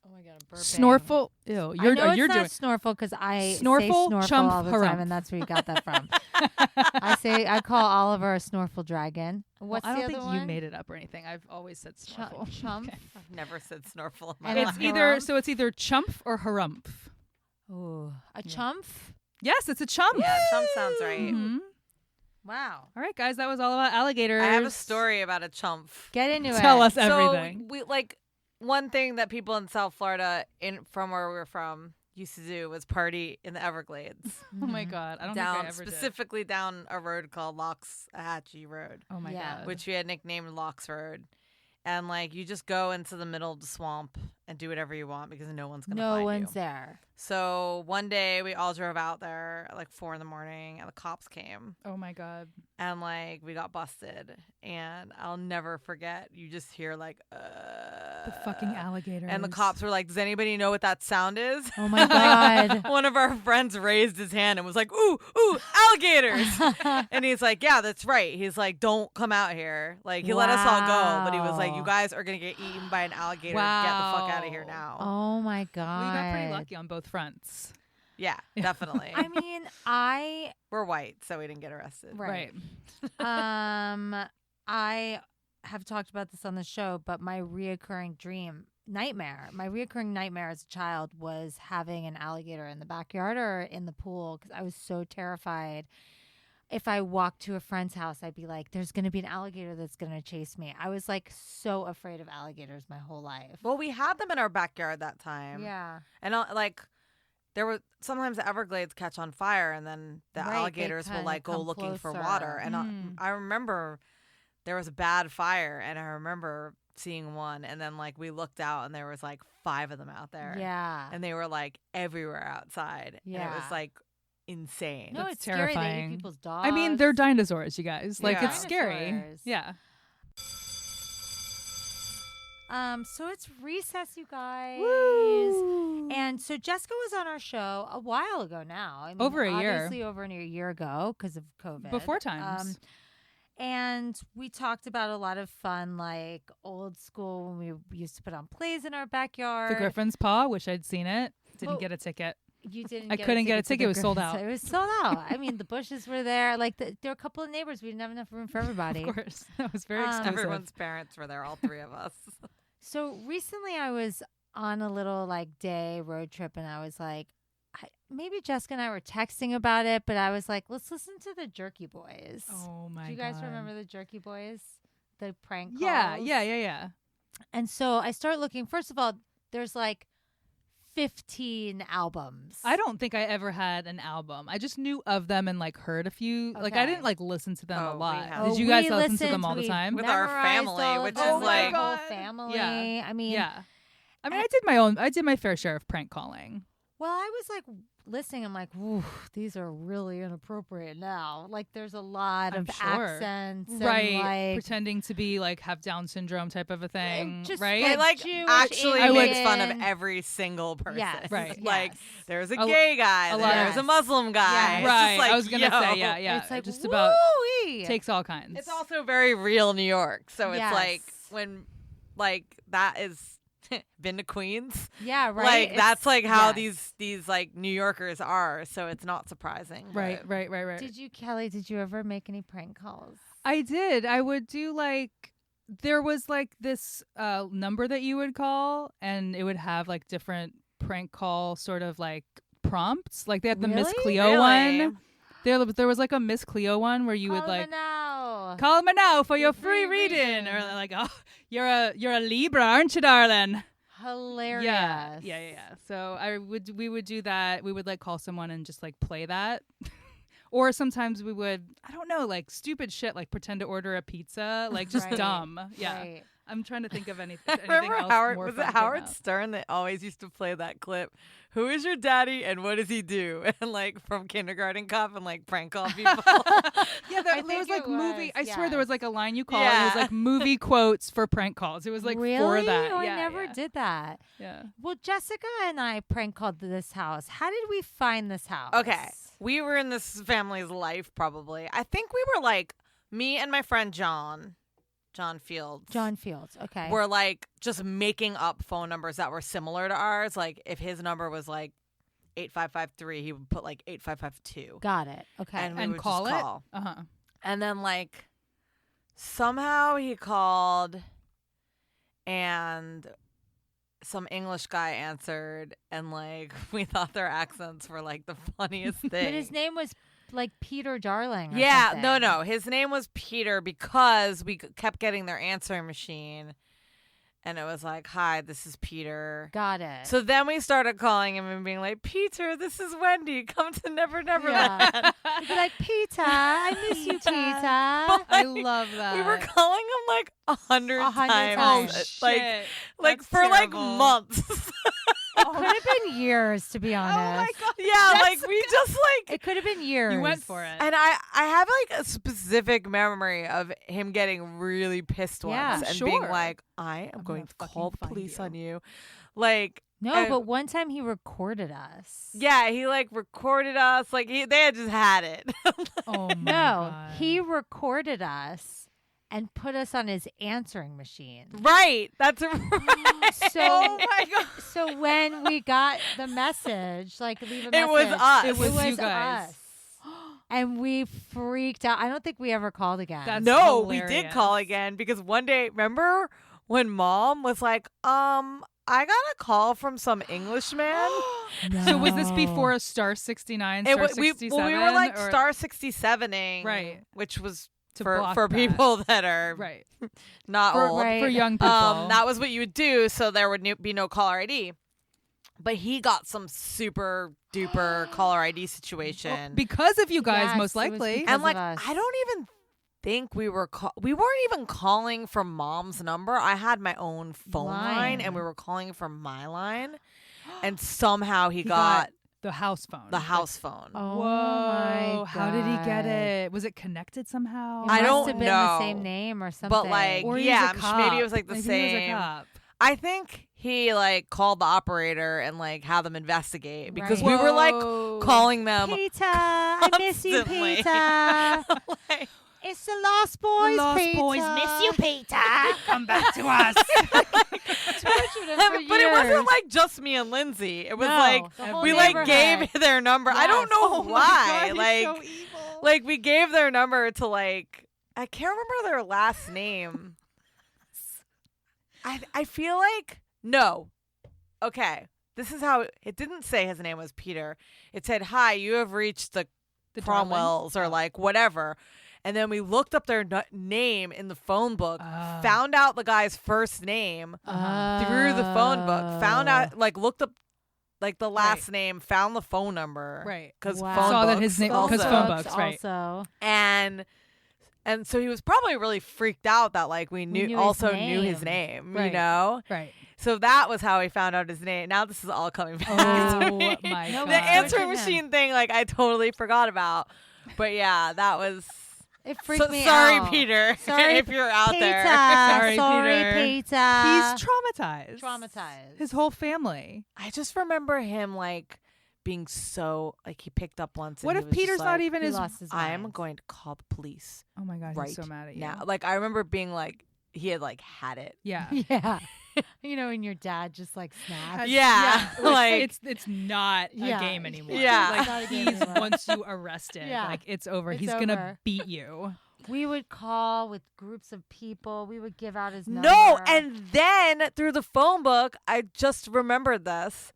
Oh my god, I'm burping. Snorfle. Ew, you're not doing snorfle because I snorfle, say snorfle chump, all the harumph. time, and that's where you got that from. I call Oliver a snorfle dragon. What's I the don't other think one? you made it up or anything. I've always said snorfle. Chump. I've never said snorfel in my And life. It's either chumph or harumph. Ooh, a chumph? Yes, it's a chumph. Yeah, chump sounds right. Mhm. Wow. All right, guys, that was all about alligators. I have a story about a chump. Get into it. Tell us everything. So we one thing that people in South Florida, from where we were from, used to do was party in the Everglades. Oh my god, I don't down think I ever specifically down a road called Loxahatchee Road, did. Oh my Yeah. god. which we had nicknamed Lox Road. And you just go into the middle of the swamp and do whatever you want because no one's gonna find No one's you. there. So one day we all drove out there at 4 a.m, and the cops came. Oh my god. And we got busted, and I'll never forget. You just hear The fucking alligators. and the cops were like, "Does anybody know what that sound is?" Oh my god. One of our friends raised his hand and was like, "Ooh, alligators!" And he's like, "Yeah, that's right." He's like, "Don't come out here." He let us all go, but he was like, "You guys are gonna get eaten by an alligator. Wow. Get the fuck out of here now." Oh my god. We got pretty lucky on both fronts. Yeah, definitely. I mean, We're white, so we didn't get arrested. Right. I have talked about this on the show, but my reoccurring nightmare as a child was having an alligator in the backyard or in the pool because I was so terrified. If I walked to a friend's house, I'd be like, there's going to be an alligator that's going to chase me. I was so afraid of alligators my whole life. Well, we had them in our backyard that time. Yeah. And there were sometimes the Everglades catch on fire, and then the Right, they alligators will kinda go come looking for closer. water. And I remember there was a bad fire, and I remember seeing one, and then we looked out, and there was 5 of them out there. Yeah. And they were everywhere outside. Yeah. And it was insane. No, That's it's scary. They terrifying. eat people's dogs. I mean, they're dinosaurs, you guys. Yeah. It's scary. Dinosaurs. Yeah. So it's recess, you guys. Woo. And so Jessica was on our show a while ago now. I mean, Over a year. Obviously over a year ago because of COVID. Before times. And we talked about a lot of fun, old school when we used to put on plays in our backyard. The Griffin's Paw. Wish I'd seen it. Didn't Well, get a ticket. You didn't. I couldn't get a ticket. to It the was sold Griffins. out. It was sold out. I mean, the bushes were there. There were a couple of neighbors. We didn't have enough room for everybody. Of course. That was very exclusive. Everyone's parents were there, all 3 of us. So recently I was on a little day road trip and I was maybe Jessica and I were texting about it, but I was like, let's listen to the Jerky Boys. Oh my god. Do you guys remember the Jerky Boys? the prank calls. Yeah. And so I start looking. First of all, there's like 15 albums. I don't think I ever had an album. I just knew of them and like heard a few. Like I Okay. didn't like listen to them Oh, a we lot. have. Did you we guys listen to them listened, all the we time? With our memorized family, all which of is them, like- whole Oh my God. family. Yeah. I mean, Yeah. I mean, I did my fair share of prank calling. well, I was like listening. I'm like, ooh, these are really inappropriate now. Like, there's a lot I'm of sure. accents, Right. And, like, Pretending to be like have Down syndrome type of a thing. just right? It like Jewish, actually I would- makes fun of Indian. every single person. Yes, Right. Like yes. there's a A- gay guy, a lot there's of- a Muslim guy. Yes. It's Right. just like, I was gonna yo. say, yeah. It's like just about woo-wee. takes all kinds. It's also very real New York. So it's Yes. like when like that is been to Queens. Yeah, right. Like that's It's- like how yes. these like New Yorkers are. So it's not surprising. right. but- Did you, Kelly? Did you ever make any prank calls? I did. I would do like there was like this number that you would call, and it would have like different prank call sort of like prompts. Like they had the Miss Really? Cleo Really? one. There was like a Miss Cleo one where you would like now. call me now for your Free free reading, reading. or like, oh, you're a Libra, aren't you, darling? Hilarious. Yeah. So we would do that. We would like call someone and just like play that. Or sometimes we would, I don't know, like stupid shit, like pretend to order a pizza, like just Right. dumb. Yeah. Right. I'm trying to think of anything Remember else Howard? more Was fun it came Howard up. Stern that always used to play that clip? Who is your daddy and what does he do? And like from Kindergarten Cop and like prank call people. Yeah, I there think was like it movie. I was, swear there was like a line you call. It Yeah. was like movie quotes for prank calls. It was like really? for that. Oh, yeah, I never yeah. did that. Yeah. Well, Jessica and I prank called this house. How did we find this house? Okay. We were in this family's life probably. I think we were like me and my friend John Fields. John Fields. Okay. were like just making up phone numbers that were similar to ours. Like if his number was like 8553, he would put like 8552. Got it. Okay. And we And would call just it. call. Uh huh. And then like somehow he called and some English guy answered and like we thought their accents were like the funniest thing. but his name was like Peter Darling. Or Yeah, something. no. His name was Peter because we kept getting their answering machine. And it was like, hi, this is Peter. Got it. So then we started calling him and being like, Peter, this is Wendy. Come to Never Neverland. Yeah. You'd be like, Peter, I miss you, Peter. I love that. We were calling him like 100 100 times. times. Oh shit! Like That's for like terrible. months. It could have been years, to be honest. Oh my god! Yeah, like we just like It could have been years. You went for it. and I have like a specific memory of him getting really pissed Yeah. once and Sure. being like, I am I'm going gonna to call the fucking find police you. on you. Like No, And- but one time he recorded us. yeah, he like recorded us. Like they had just had it. Oh my No, god! he recorded us and put us on his answering machine. Right. That's right. So, Oh my god! so when we got the message, like leave a It message, was us. It was you guys. us. And we freaked out. I don't think we ever called again. That's No, we did hilarious. call again because one day, remember when Mom was like, I got a call from some Englishman. So was this No. before a star 69, It star wa- 67? we were like or- star 67ing, Right. Which was to for block that. people that are right not for, old. right. for young people. That was what you would do, so there would be no caller ID. But he got some super duper caller ID situation. because of you guys, Yes, most it was likely. because- And like, of us. I don't even think we were we weren't even calling from Mom's number. I had my own phone line, and we were calling from my line. And somehow he got the house phone. the house phone. Oh Whoa! my How did he get God. it? Was it connected somehow? It I must don't have been know. the same name or something. But like, Or he was yeah, a maybe it cop. was like the Maybe he was a same. cop. I think he like called the operator and like had them investigate because Right. we were like Whoa. calling them. Peter, I miss you, Constantly. Peter. like, It's the Lost Boys, Lost Peter. Boys miss you, Peter. Come back to us. but it wasn't like just me and Lindsay. It was like the whole we like neighborhood. gave their number. I don't Yes. know Oh my why. God, like he's so evil. like we gave their number to like I can't remember their last name. I feel like no. Okay. This is how it didn't say his name was Peter. It said, "Hi, you have reached the The Cromwells or like whatever." And then we looked up their name in the phone book, found out the guy's first name through the phone book, found out, like, looked up, like, the last name, found the phone number. Right. Because Wow. phone Saw books. that his name, also. because phone books, right. Also. And so he was probably really freaked out that, like, we knew his name, Right. you know? Right. So that was how we found out his name. Now this is all coming back. Oh my No, God. The answering machine thing, like, I totally forgot about. But yeah, that was. It freaked me sorry, out. Peter. Sorry, if you're out there. Sorry, Sorry, Peter. Peter. He's traumatized. Traumatized. His whole family. I just remember him, like, being so, like, he picked up once. What and if he was Peter's just not like, even He his? lost his I am mind. going to call the police Oh my God, right he's so mad at you. now. Like, I remember being like, he had, like, had it. Yeah. Yeah. You know, and your dad just like snaps. Yeah. Like, it's not Yeah. a game anymore. Yeah. It's not a Like game he's anymore. once you arrested, Yeah. like it's over. It's He's over. gonna beat you. We would call with groups of people. We would give out his number. no. And then through the phone book, I just remembered this.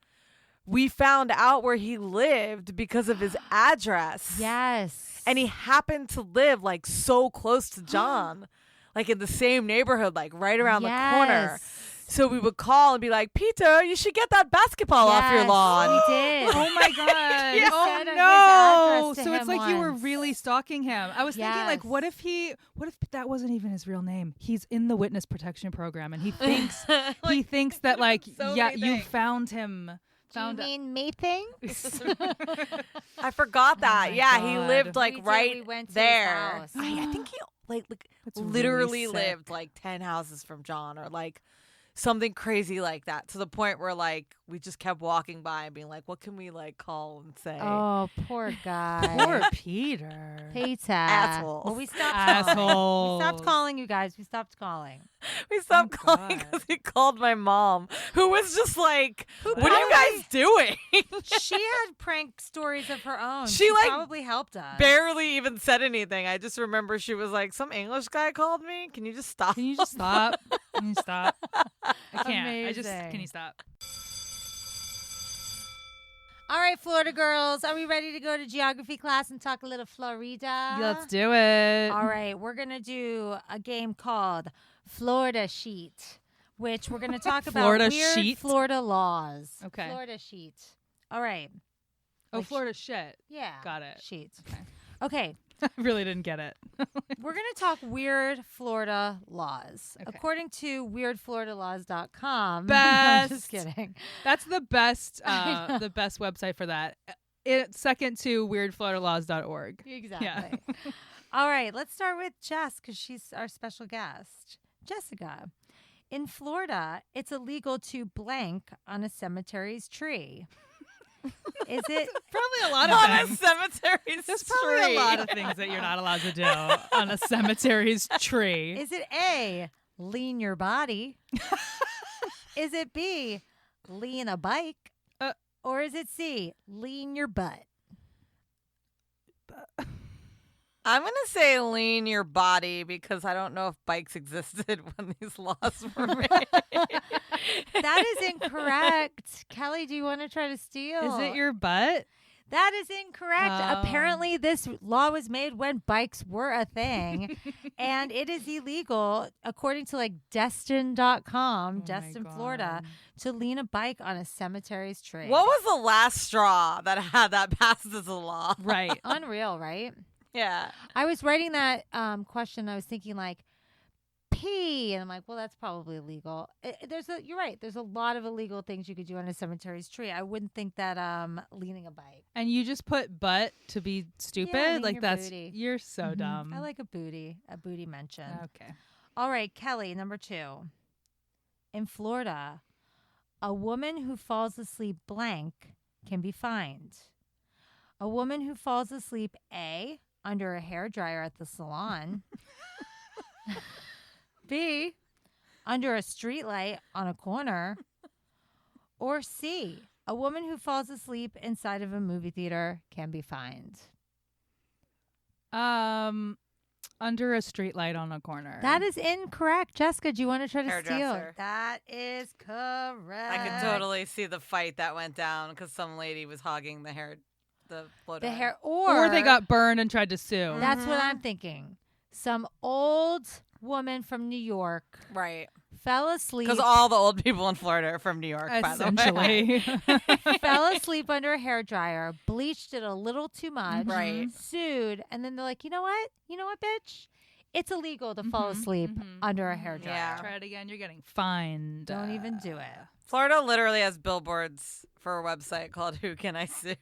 We found out where he lived because of his address. Yes. And he happened to live, like, so close to John, like in the same neighborhood, like right around the corner. So we would call and be like, Peter, you should get that basketball off your lawn. We did. Oh my God. Yeah. Oh Said his no. address to So it's him like you were once. really stalking him. I was thinking, like, Yes. what if that wasn't even his real name? He's in the witness protection program and he thinks that, like, so yeah, many you things. found him. Do you Found mean me things? I forgot that. my Yeah, he God. lived, like, We did. right We went to his there. house. I think he, like That's really literally sick. lived, like, 10 houses from John, or, like, something crazy like that, to the point where, like, we just kept walking by and being like, what can we, like, call and say? Oh, poor guy. Poor Peter. Peter. Assholes. Well, we stopped calling. Assholes. We stopped calling, you guys. We stopped calling. We stopped Oh, calling God. because he called my mom, who was just like, what are you guys doing? She had prank stories of her own. She, like, probably helped us. Barely even said anything. I just remember she was like, some English guy called me. Can you just stop? Can you just stop? Can you stop? I can't. Amazing. Can you stop? All right, Florida girls, are we ready to go to geography class and talk a little Florida? Let's do it. All right, we're going to do a game called Florida Sheet, which we're going to talk about Florida weird Sheet? Florida laws. Okay. Florida Sheet. All right. Oh, Like, Florida shit. Yeah. Got it. Sheet. Okay. Okay. I really didn't get it. We're going to talk weird Florida laws. Okay. According to weirdfloridalaws.com. I'm Best. just kidding. That's the best I know. the best website for that. It's second to weirdfloridalaws.org. Exactly. All right, let's start with Jess because she's our special guest. Jessica, in Florida, it's illegal to blank on a cemetery's tree. Is it? Probably a lot on a of things. cemetery's There's probably tree. a lot of things that you're not allowed to do on a cemetery's tree. Is it A, lean your body? Is it B, lean a bike? Or is it C, lean your butt? I'm going to say lean your body because I don't know if bikes existed when these laws were made. That is incorrect. Kelly, do you want to try to steal? Is it your butt? That is incorrect. Oh. Apparently, this law was made when bikes were a thing, and it is illegal, according to like Destin.com, Oh Destin, my Florida, God. to lean a bike on a cemetery's tree. What was the last straw that had that passed as a law? Right. Unreal, right? Yeah. I was writing that question. I was thinking like pee, and I'm like, well, that's probably illegal. You're right. There's a lot of illegal things you could do on a cemetery's tree. I wouldn't think that leaning a bike. And you just put butt to be stupid? lean Like your that's booty. you're so Mhm. dumb. I like a booty mention. Okay. All right, Kelly, number 2. In Florida, a woman who falls asleep blank can be fined. A woman who falls asleep A, under a hairdryer at the salon. B, under a streetlight on a corner. Or C, a woman who falls asleep inside of a movie theater can be fined. Under a streetlight on a corner. That is incorrect. Jessica, do you want to try to steal? Hairdresser. That is correct. I could totally see the fight that went down because some lady was hogging the the floater. The hair, Or they got burned and tried to sue. That's what I'm thinking. Some old woman from New York right. fell asleep. Because all the old people in Florida are from New York, by the way. Essentially. Fell asleep under a hairdryer, bleached it a little too much, Right. sued, and then they're like, you know what, bitch? It's illegal to fall asleep under a hairdryer. Yeah. Try it again. You're getting fined. Don't even do it. Florida literally has billboards for a website called Who Can I Sue?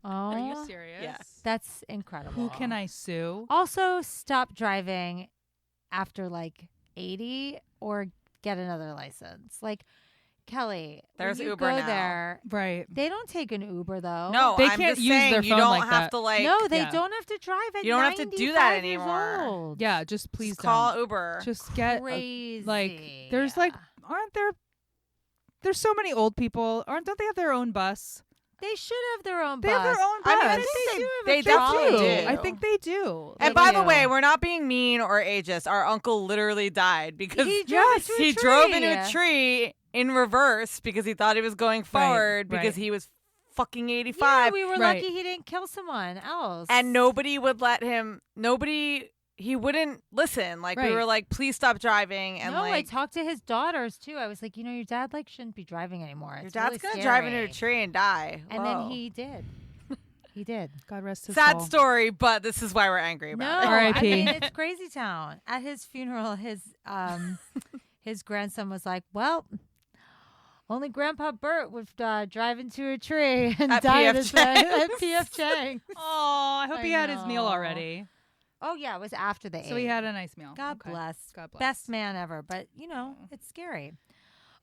Oh, Are you serious? Yes. that's incredible. Who can I sue? Also, stop driving after like 80 or get another license. Like, Kelly, There's when you Uber go now. there. Right. They don't take an Uber though. No, They I'm can't just use saying their you phone don't like have that. to like. no, they yeah. don't have to drive at You don't have to do that 95 years anymore. old. Yeah, just please Just call don't. Uber. Just get Crazy. there's like aren't there there's so many old people. Don't they have their own bus? They should have their own They bus. have their own I mean, I bus. think do have they a definitely trolley. do. I think they do. And They by the do. way, we're not being mean or ageist. Our uncle literally died because He drove into a he tree. drove into a tree in reverse because he thought he was going forward because right. he was fucking Yeah, 85. we were Right. lucky he didn't kill someone else. And nobody would let him. He wouldn't listen. Like we Right. were like, please stop driving. And no, I like, talked to his daughters too. I was like, your dad like shouldn't be driving anymore. your It's dad's really gonna scary. drive into a tree and die. And Whoa. then he did. He did. God rest his Sad soul. story, but this is why we're angry No, about it. I R.I.P.. mean it's crazy town. At his funeral, his grandson was like, "Well, only Grandpa Bert would drive into a tree and At die P.F. at P.F. Chang's." Oh, I hope I he had his meal know. already. Oh yeah, it was after the So he had a nice meal. God Okay. bless. God bless. Best man ever. But it's scary.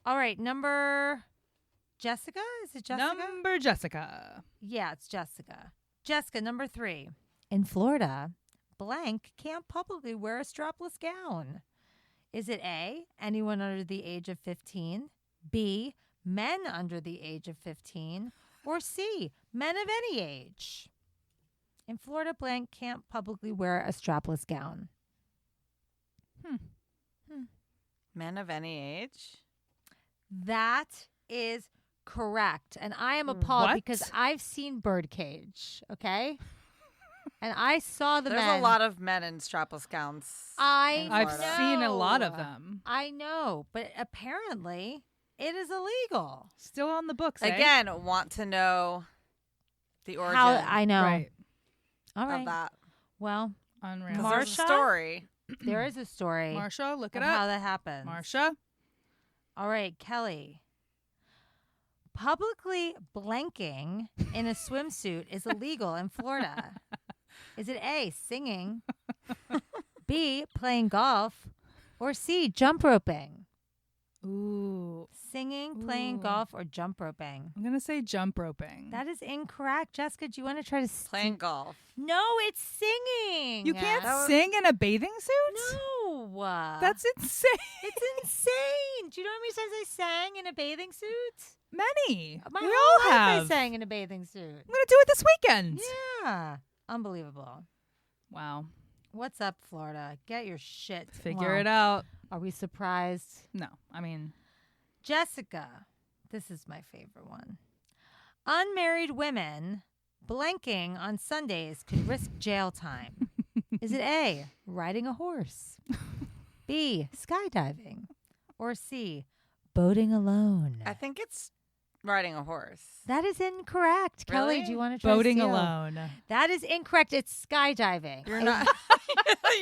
All right, number Jessica. Is it Jessica? Number Jessica. Yeah, it's Jessica. Jessica, number 3. In Florida, blank can't publicly wear a strapless gown. Is it A, anyone under the age of 15, B, men under the age of 15, or C, men of any age? In Florida, blank can't publicly wear a strapless gown. Men of any age. That is correct. And I am appalled What? because I've seen Birdcage, okay? And I saw the There's men. a lot of men in strapless gowns. I I've Florida. seen a lot of know. them. I know, but apparently it is illegal. Still on the books, eh? Again, want to know the origin How I know. Right. All right. of that. Well, Unreal. 'Cause there's a Marsha? story. there is a story Marsha, look of it how up. that happened. Marsha. All right, Kelly. Publicly blanking in a swimsuit is illegal in Florida. Is it A, singing, B, playing golf, or C, jump roping? Ooh. Singing, playing Ooh. golf, or jump roping? I'm going to say jump roping. That is incorrect. Jessica, do you want to try to Playing golf. No, it's singing. You can't That was- sing in a bathing suit? No. That's insane. It's insane. Do you know how many times I sang in a bathing suit? Many. My we whole all life have. I sang in a bathing suit. I'm going to do it this weekend. Yeah. Unbelievable. Wow. What's up, Florida? Get your shit. Figure it out. Are we surprised? No. I mean, Jessica, this is my favorite one. Unmarried women blanking on Sundays could risk jail time. Is it A, riding a horse, B, skydiving, or C, boating alone? I think it's riding a horse. That is incorrect. Kelly, Really? do you want to try boating to steal? alone. That is incorrect. It's skydiving. You're not.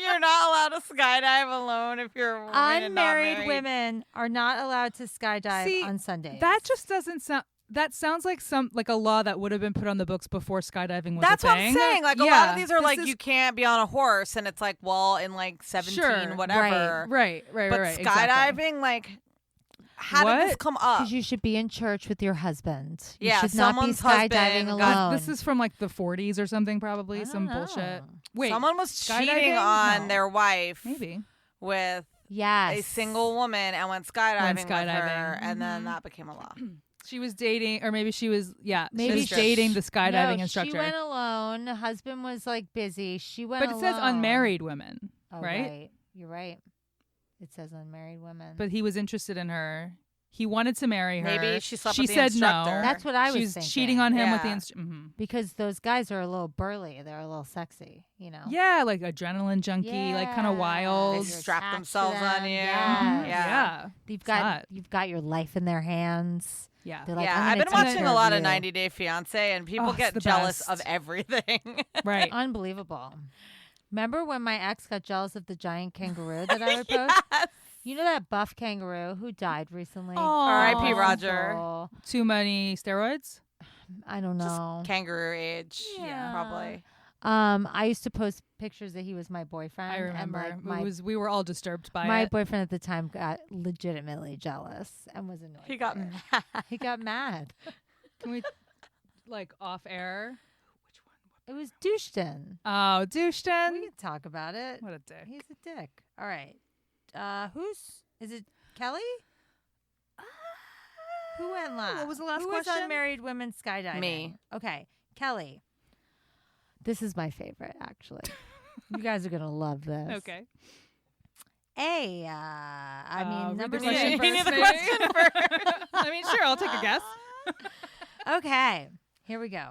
You're not allowed to skydive alone if you're a woman and not Unmarried married. women are not allowed to skydive See, on Sundays. That just doesn't sound. That sounds like a law that would have been put on the books before skydiving was That's a what thing. I'm saying. Like a lot Yeah, of these are this like is- you can't be on a horse, and it's like, well, in like 17, Sure, whatever. Right. But Exactly. skydiving, like, how did this What? come up? because you should be in church with your husband. You Yeah, should not be someone's skydiving husband alone. got- This is from like the 40s or something, I probably don't some know. bullshit. Wait, Someone was skydiving? cheating on No. their wife maybe. with Yes. a single woman and went skydiving, with her, skydiving. and then Mhm. that became a law. She was dating, or maybe she was. Yeah, Maybe she was she- dating the skydiving no, instructor. She went alone. The husband was like busy. She went but it says alone. unmarried women, Oh, right? You're right. It says unmarried women. But he was interested in her. He wanted to marry her. Maybe she slept She with the said instructor. no. That's what I was She was thinking. cheating on him with the Yeah. instructor. Mm-hmm. Because those guys are a little burly. They're a little sexy, you know? Yeah, like adrenaline junkie, like kind of Yeah. wild. They You're strap attached to themselves on them. you. Yes. Yeah. hot. You've got your life in their hands. Yeah. They're like, yeah, I'm I've gonna been take watching care a lot you. of 90 Day Fiance, and people Oh, it's get the jealous best. of everything. Right. Unbelievable. Remember when my ex got jealous of the giant kangaroo that I would post? Yes. You know that buff kangaroo who died recently? Aw. R.I.P. God bless his Roger. soul. Too many steroids? I don't know. Kangaroo age. Yeah. Probably. I used to post pictures that he was my boyfriend. I remember. And like We were all disturbed by my it. boyfriend at the time got legitimately jealous and was annoyed. He got by it. mad. He got mad. Can we, like, off air? It was Douchton. Oh, Douchton. We can talk about it. What a dick. He's a dick. All right. Is it Kelly? Who went last? What was the last Who question? was unmarried women skydiving? Me. Okay. Kelly. This is my favorite, actually. You guys are going to love this. Okay. I mean, read number the two. question You need first, the maybe? question I mean, sure, I'll take a guess. Okay, here we go.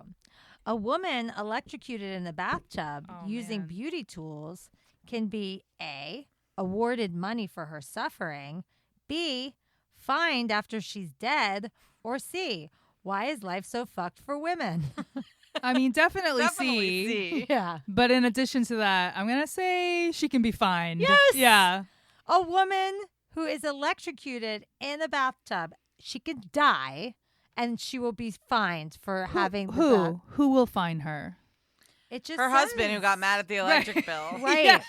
A woman electrocuted in a bathtub Oh, using man. beauty tools can be A, awarded money for her suffering, B, fined after she's dead, or C, why is life so fucked for women? I mean, definitely Definitely C. see. Yeah. But in addition to that, I'm going to say she can be fined. Yes! Yeah. A woman who is electrocuted in a bathtub, she could die and she will be fined for having the bath. Who will fine her? It just Her husband who says. got mad at the electric bill. Right. Yeah.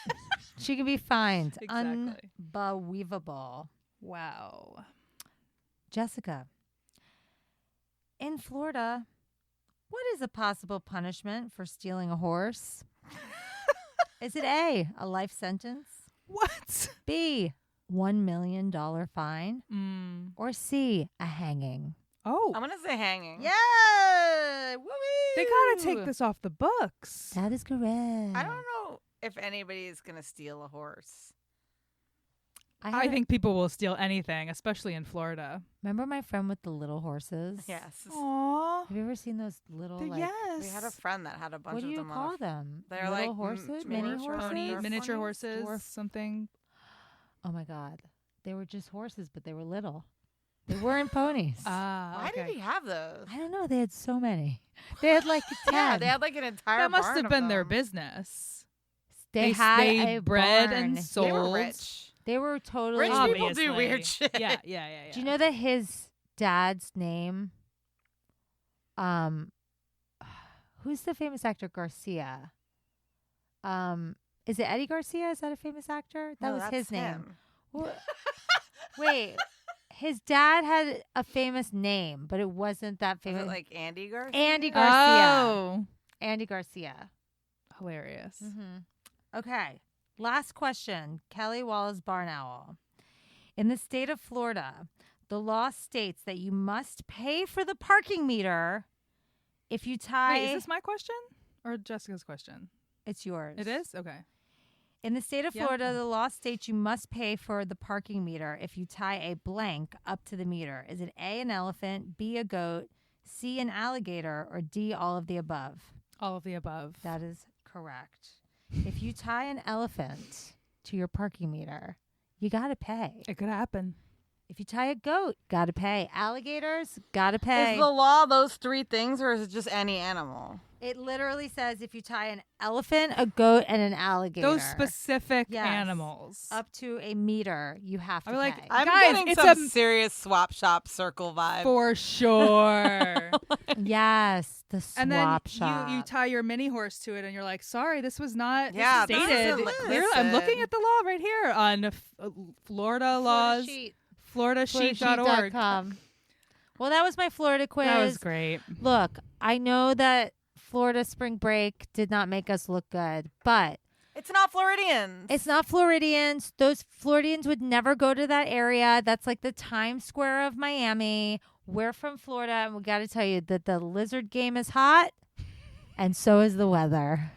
She can be fined. Exactly. Unbelievable. Wow. Jessica, in Florida, what is a possible punishment for stealing a horse? Is it A, a life sentence, What? B, $1 million fine, Mm. or C, a hanging? Oh, I'm gonna say hanging. Yeah! Woo-wee! they got to take this off the books. That is correct. I don't know if anybody's gonna steal a horse. I think people will steal anything, especially in Florida. Remember my friend with the little horses? Yes. Aww. Have you ever seen those little, like, Yes. We had a friend that had a bunch what do of you them on call a them? They're little like horses? mini Mini horses? Pony, miniature ponies? horses, Dwarf. something. Oh my God. They were just horses, but they were little. They weren't ponies. Why did he have those? I don't know. They had so many. They had like 10. Yeah, they had like an entire That must barn have of been their them. business. They had they a bred barn. and sold. They were rich. They were totally. Rich people do Obviously. weird shit. Yeah. Do you know that his dad's name? Who's the famous actor Garcia? Is it Eddie Garcia? Is that a famous actor? That No, was that's his name. him. Wait, his dad had a famous name, but it wasn't that Was famous. it like Andy Garcia? Andy Garcia. Oh, Andy Garcia. hilarious. Okay. Last question. Kelly Wallace Barn Owl. In the state of Florida, the law states that you must pay for the parking meter if you tie. Wait, is this my question or Jessica's question? It's yours. It is? Okay. In the state of Yeah. Florida, the law states you must pay for the parking meter if you tie a blank up to the meter. Is it A, an elephant, B, a goat, C, an alligator, or D, all of the above? All of the above. That is correct. If you tie an elephant to your parking meter, you got to pay. It could happen. If you tie a goat, got to pay. Alligators, got to pay. Is the law those three things, or is it just any animal? It literally says if you tie an elephant, a goat, and an alligator. Those specific Yes. animals. Up to a meter, you have to I'm like, pay. I'm Guys, getting it's some a- serious swap shop circle vibe. For sure. Yes, the swap And then shop. you tie your mini horse to it, and you're like, "Sorry, this was not Yeah, this stated." isn't Clearly, I'm looking listed. at the law right here on Florida laws, FloridaSheet.org. FloridaSheet.com. Well, that was my Florida quiz. That was great. Look, I know that Florida spring break did not make us look good, but It's not Floridians. it's not Floridians. Those Floridians would never go to that area. That's like the Times Square of Miami. We're from Florida, and we got to tell you that the lizard game is hot, and so is the weather.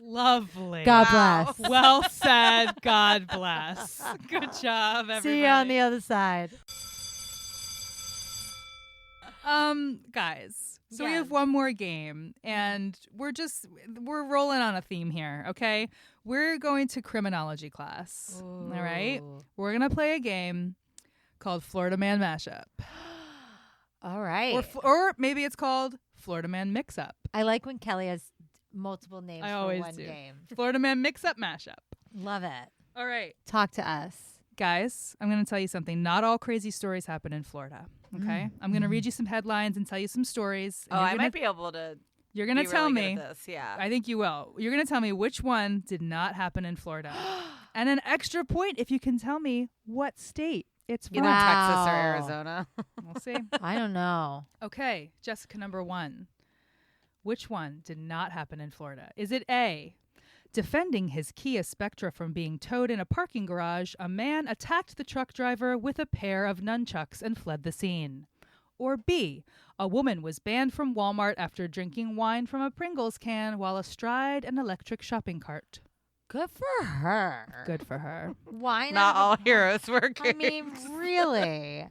Lovely. God Wow. bless. Well said. God bless. Good job, everybody. See you on the other side. Guys, so we Yes. have one more game, and we're rolling on a theme here, okay? We're going to criminology class. All right? Ooh. We're going to play a game called Florida Man Mashup. All right. Or maybe it's called Florida Man Mix-Up. I like when Kelly has multiple names I for always one do. game. Florida Man Mix-Up Mashup. Love it. All right. Talk to us. Guys, I'm going to tell you something. Not all crazy stories happen in Florida, okay? I'm going to read you some headlines and tell you some stories. Oh, I might be able to. You're going to be tell really me. good at this. Yeah. I think you will. You're going to tell me which one did not happen in Florida. And an extra point if you can tell me what state it's from. Either Texas or Wow. Arizona. We'll see. I don't know. Okay, Jessica, number 1. Which one did not happen in Florida? Is it A, defending his Kia Spectra from being towed in a parking garage, a man attacked the truck driver with a pair of nunchucks and fled the scene? Or B, a woman was banned from Walmart after drinking wine from a Pringles can while astride an electric shopping cart? Good for her. Good for her. Why Not not? all heroes were I kings. mean, really?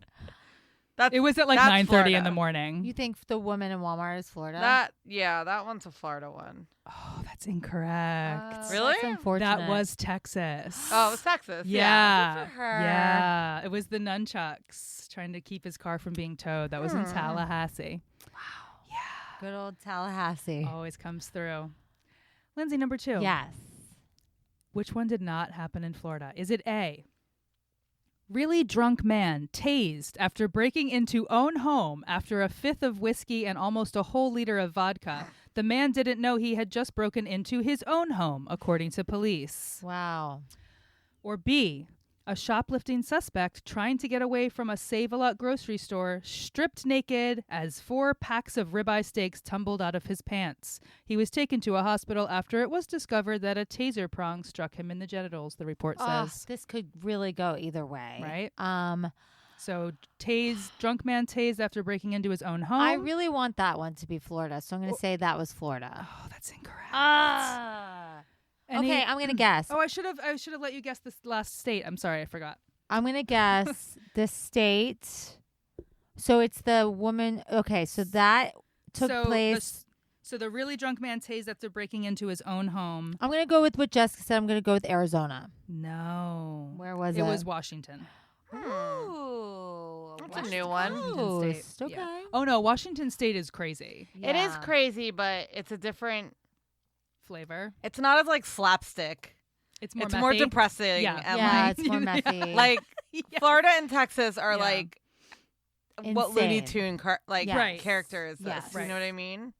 That's, It was at like that's 9:30 in Florida. the morning. You think the woman in Walmart is Florida? That one's a Florida one. Oh, that's incorrect. Oh, Really? That's unfortunate. That was Texas. Oh, it was Texas. Yeah. Good for her. Yeah. It was the nunchucks trying to keep his car from being towed. That was in Tallahassee. Good old Tallahassee. Always comes through. Lindsay, number 2. Yes. Which one did not happen in Florida? Is it A, really drunk man tased after breaking into own home after a fifth of whiskey and almost a whole liter of vodka? The man didn't know he had just broken into his own home, according to police. Wow. Or B, a shoplifting suspect trying to get away from a Save-A-Lot grocery store, stripped naked as 4 packs of ribeye steaks tumbled out of his pants. He was taken to a hospital after it was discovered that a taser prong struck him in the genitals, the report says. This could really go either way. Right. So drunk man tased after breaking into his own home. I really want that one to be Florida, so I'm going to say that was Florida. Oh, that's incorrect. Okay, I'm going to guess. Oh, I should have let you guess this last state. I'm sorry, I forgot. I'm going to guess the state. So it's the woman. Okay, so that took place. So the really drunk man tased after breaking into his own home. I'm going to go with what Jessica said. I'm going to go with Arizona. No. Where was it? It was Washington. Ooh. That's a new one. Washington State. Okay. Yeah. Oh, no. Washington State is crazy. It is Yeah. crazy, but it's a different. Flavor. It's not as like slapstick. It's more It's methy. more depressing. Yeah. And Yeah, like, it's more messy. like Yeah. Florida and Texas are Yeah. like what Looney Insane. Tune Yes. Right. character is this. Yes. You know what I mean?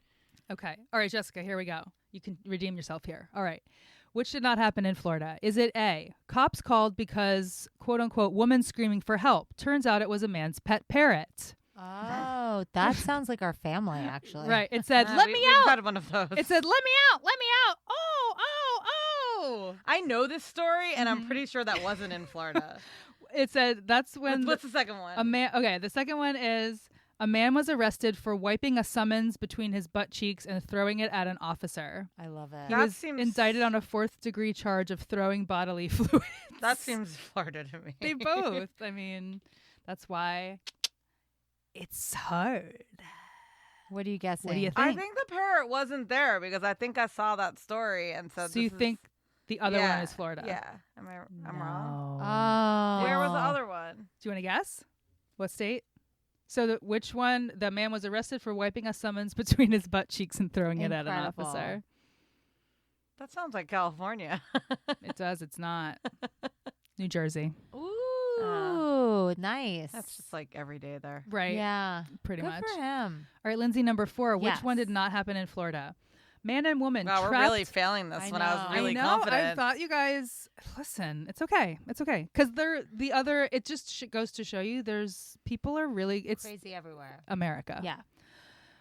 Okay. All right, Jessica, here we go. You can redeem yourself here. All right. Which did not happen in Florida? Is it A, cops called because, quote unquote, woman screaming for help? Turns out it was a man's pet parrot. Oh, that sounds like our family, actually. Right. It said, Uh, let we- me we've out. had one of those. It said, let me out. Let me out. Oh. I know this story, and Mm-hmm. I'm pretty sure that wasn't in Florida. It said, that's when What's the second one? a man. Okay. The second one is a man was arrested for wiping a summons between his butt cheeks and throwing it at an officer. I love it. He That was seems- indicted on a 4th-degree charge of throwing bodily fluids. That seems Florida to me. They both. I mean, that's why it's hard. What are you guessing? What do you think? I think the parrot wasn't there because I think I saw that story and said. So you think the other one is Florida? Yeah. I'm wrong. Oh. Where was the other one? Do you want to guess? What state? So which one? The man was arrested for wiping a summons between his butt cheeks and throwing it at an Incredible. officer. That sounds like California. It does. It's not. New Jersey. Ooh, nice. That's just like every day there. Right. Yeah. Pretty Good much. for him. All right, Lindsay, number 4. Which one Yes. did not happen in Florida? Man and woman Wow, we're trapped. really failing this I when I was know. really I know. confident. I thought you guys listen. It's okay. It's okay because they're the other. It just goes to show you there's people are really. It's Crazy everywhere. America. Yeah.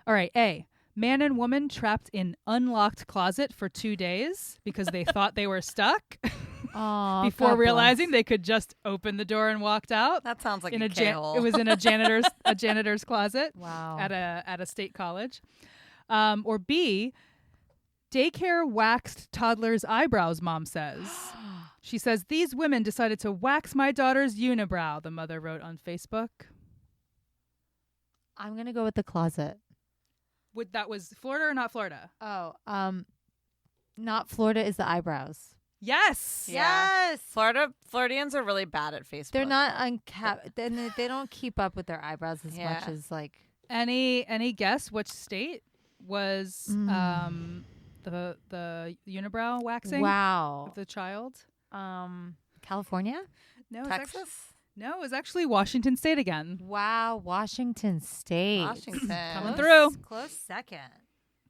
All right. A. Man and woman trapped in unlocked closet for 2 days because they thought they were stuck Oh, before God realizing bless. they could just open the door and walked out. that sounds like in a a K-hole. it was in a janitor's closet Wow. at a state college. Or B. Daycare waxed toddler's eyebrows, mom says. She says, these women decided to wax my daughter's unibrow, the mother wrote on Facebook. I'm gonna go with the closet. That was Florida or not Florida? Oh, not Florida is the eyebrows. Yes. Yeah. Yes. Floridians are really bad at Facebook. They're not they don't keep up with their eyebrows as Yeah. much as like. Any guess which state was the unibrow waxing Wow. of the child? California? No, Texas. No, it was actually Washington State again. Wow, Washington State. Washington. Coming Close- through. Close second.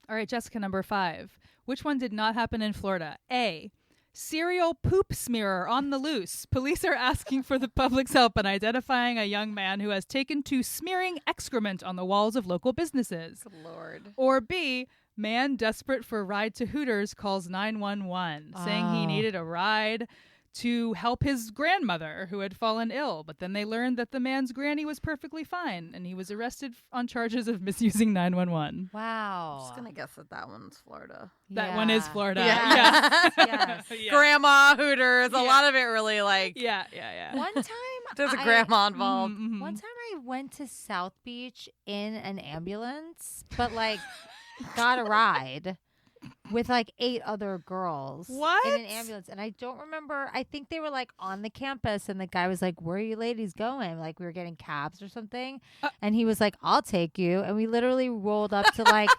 All right, Jessica, number 5. Which one did not happen in Florida? A. Serial poop smearer on the loose. Police are asking for the public's help in identifying a young man who has taken to smearing excrement on the walls of local businesses. Good Lord. Or B. Man desperate for ride to Hooters calls 911, saying he Oh. needed a ride to help his grandmother who had fallen ill. But then they learned that the man's granny was perfectly fine, and he was arrested on charges of misusing 911. Wow. I'm just gonna guess that one's Florida. That one is Florida. Yeah. Yes. Yeah. Grandma Hooters. A Yeah. lot of it really like. Yeah. One time There's a I- grandma involved. Mhm. One time I went to South Beach in an ambulance, but like got a ride with like 8 other girls What? in an ambulance. And I don't remember. I think they were like on the campus and the guy was like, "Where are you ladies going?" Like we were getting cabs or something. And he was like, "I'll take you." And we literally rolled up to like,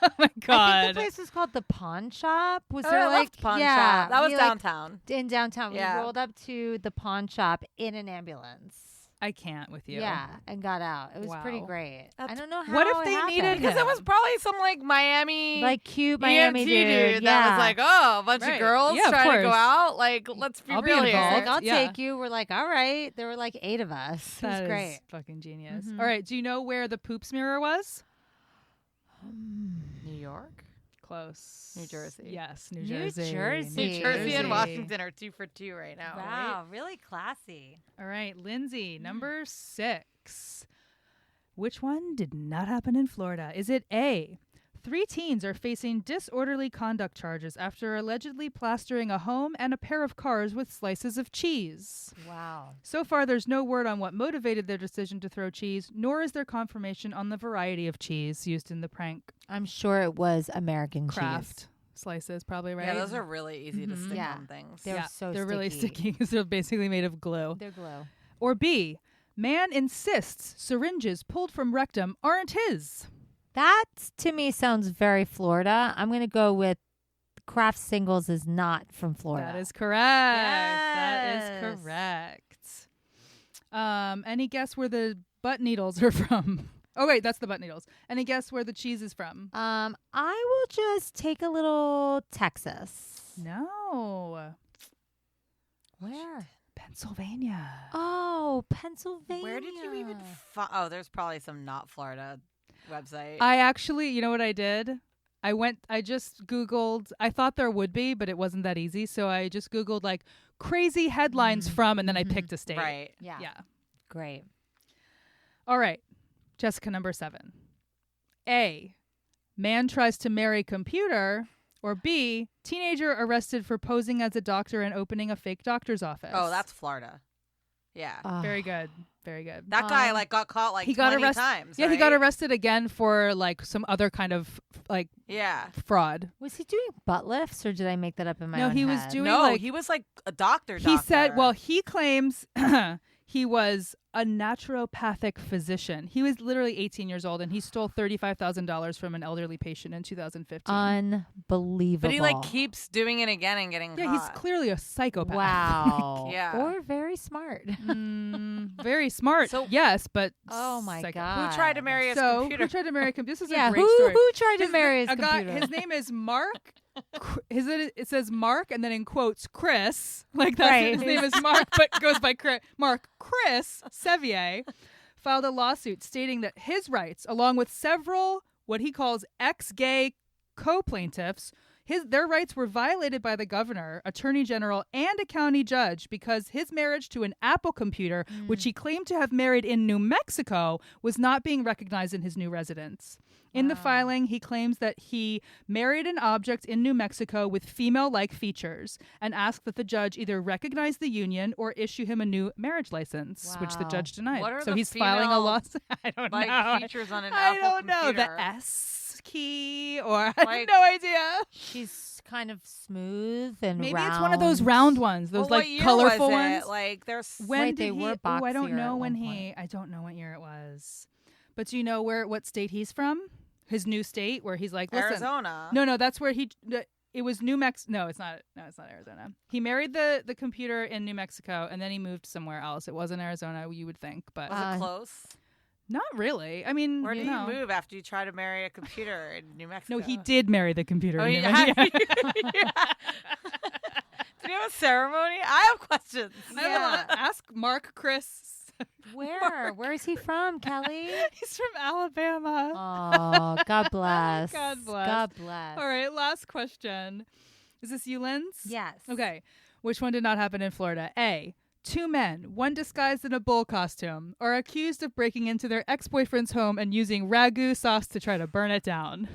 Oh my I think God. the place was called the Pawn Shop. Was Oh, there I like, loved Pawn yeah, Shop. That was we, like, downtown. in downtown. Yeah. We rolled up to the pawn shop in an ambulance. I can't with you. Yeah, and got out. It was pretty Wow. great. I That's- don't know how. What if it they happened. needed Because it was probably some like Miami, like cute Miami EMT dude, that was like, oh, a bunch Right. of girls Yeah, of trying to go course. out. Like, let's be I'll be real here. involved. like, I'll Yeah. take you. We're like, all right. There were like 8 of us. It That was is great. fucking genius. Mhm. All right. Do you know where the poop smearer was? New York, Close. New Jersey. Yes, New New Jersey. Jersey. New Jersey and Jersey. Washington are 2 for 2 right now. Wow, really classy. All right, Lindsay, number 6. Which one did not happen in Florida? Is it A? 3 teens are facing disorderly conduct charges after allegedly plastering a home and a pair of cars with slices of cheese. Wow. So far, there's no word on what motivated their decision to throw cheese, nor is there confirmation on the variety of cheese used in the prank. I'm sure it was American Craft cheese. slices, probably, right? Yeah, those are really easy to Mhm. stick Yeah. on things. They're Yeah, so they're really sticky. sticky because they're basically made of glue. They're glue. Or B, man insists syringes pulled from rectum aren't his. That to me sounds very Florida. I'm going to go with Kraft Singles is not from Florida. That is correct. That Yes. is correct. Any guess where the butt needles are from? Oh wait, that's the butt needles. Any guess where the cheese is from? I will just take a little Texas. No. Where? Pennsylvania. Oh, Pennsylvania. Where did you even oh, there's probably some not Florida website. I actually, you know what I did? I just Googled, I thought there would be, but it wasn't that easy. So I just Googled like crazy headlines from, and then I picked a state. right. Yeah. Yeah. Great. All right. Jessica, number 7. A, man tries to marry computer. Or B, teenager arrested for posing as a doctor and opening a fake doctor's office. Oh, that's Florida. Yeah. very good. Very good. That guy like got caught like he got 20 arrested. times. Yeah, he got right? arrested again for like some other kind of like Yeah. fraud. Was he doing butt lifts or did I make that up in my No, own he was head? doing No, like he was like a doctor. he said. Well, he claims he was a naturopathic physician. He was literally 18 years old and he stole $35,000 from an elderly patient in 2015. Unbelievable. but he like keeps doing it again and getting yeah, caught. he's clearly a psychopath. Wow. Yeah. Or very smart. Very smart. So- yes, but Oh my psycho. god. Who tried to marry his So computer? who tried to marry him? This is Yeah, a great who story. who tried to His marry his a guy, computer? his name is Mark. It says Mark, and then in quotes Chris. Like that's Right. his name is Mark, but goes by Chris. Mark Chris Sevier filed a lawsuit stating that his rights, along with several what he calls ex-gay co-plaintiffs, Their rights were violated by the governor, attorney general, and a county judge because his marriage to an Apple computer, which he claimed to have married in New Mexico, was not being recognized in his new residence. In the filing, he claims that he married an object in New Mexico with female-like features and asked that the judge either recognize the union or issue him a new marriage license, which the Wow. judge denied. What are So the he's filing a female, lawsuit. I don't like know. features on an I Apple don't know. computer? The S key or I have Like- no idea. She's kind of smooth and Maybe round. it's one of those round ones, those Well, like what year colorful was ones. it? Like there's When Wait, did they he? were I don't boxier know at when one he. point. I don't know what year it was. But do you know what state he's from? His new state where he's like, listen. Arizona. No, that's where he. It was New Mexico. No, it's not. No, it's not Arizona. He married the computer in New Mexico, and then he moved somewhere else. It wasn't Arizona, you would think, but Was it close? not really. I mean, Where did no. you move after you tried to marry a computer in New Mexico? No, he did marry the computer. Oh, in he New had. Mexico. Did you have a ceremony? I have questions. I will ask Mark Chris. Where? Where is he from, Kelly? He's from Alabama. Oh, God bless. God bless. God bless. All right, last question. Is this you, Linz? Yes. Okay. Which one did not happen in Florida? A. 2 men, one disguised in a bull costume, are accused of breaking into their ex-boyfriend's home and using ragu sauce to try to burn it down.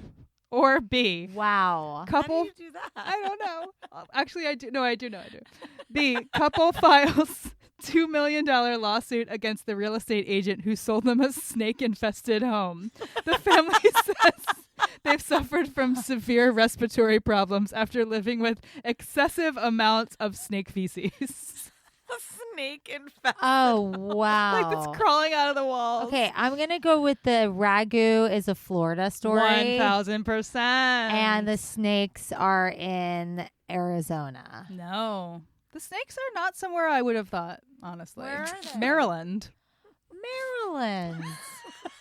Or B. Wow. Couple. How do you do that? I don't know. Actually, I do. No, I do know. I do. B. Couple files $2 million lawsuit against the real estate agent who sold them a snake-infested home. The family says they've suffered from severe respiratory problems after living with excessive amounts of snake feces. A snake infested. Oh, wow. Like it's crawling out of the walls. Okay, I'm going to go with the ragu is a Florida story. 1,000%. And the snakes are in Arizona. No. The snakes are not somewhere I would have thought, honestly. Where are they? Maryland. Maryland.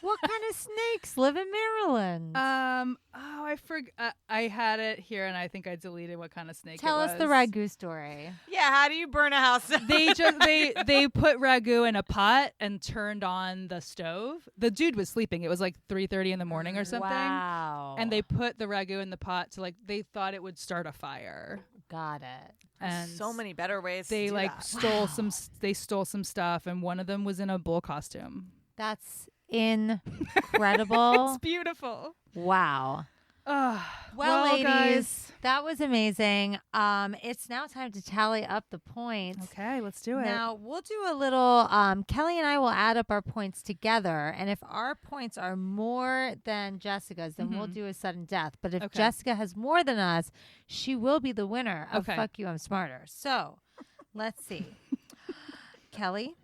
What kind of snakes live in Maryland? I forgot. I had it here, and I think I deleted what kind of snake. Tell it us was. the ragu story. Yeah, how do you burn a house down? They put ragu in a pot and turned on the stove. The dude was sleeping. It was like 3:30 in the morning or something. Wow. And they put the ragu in the pot to they thought it would start a fire. Got it. And so many better ways they to do that. stole they stole some stuff, and one of them was in a bull costume. That's incredible. It's beautiful. Wow. Well, Well, ladies, guys. that was amazing. It's now time to tally up the points. Okay, let's do it. Now we'll do a little. Kelly and I will add up our points together, and if our points are more than Jessica's, then we'll do a sudden death. But if Jessica has more than us, she will be the winner of Fuck You, I'm Smarter. So let's see. Kelly,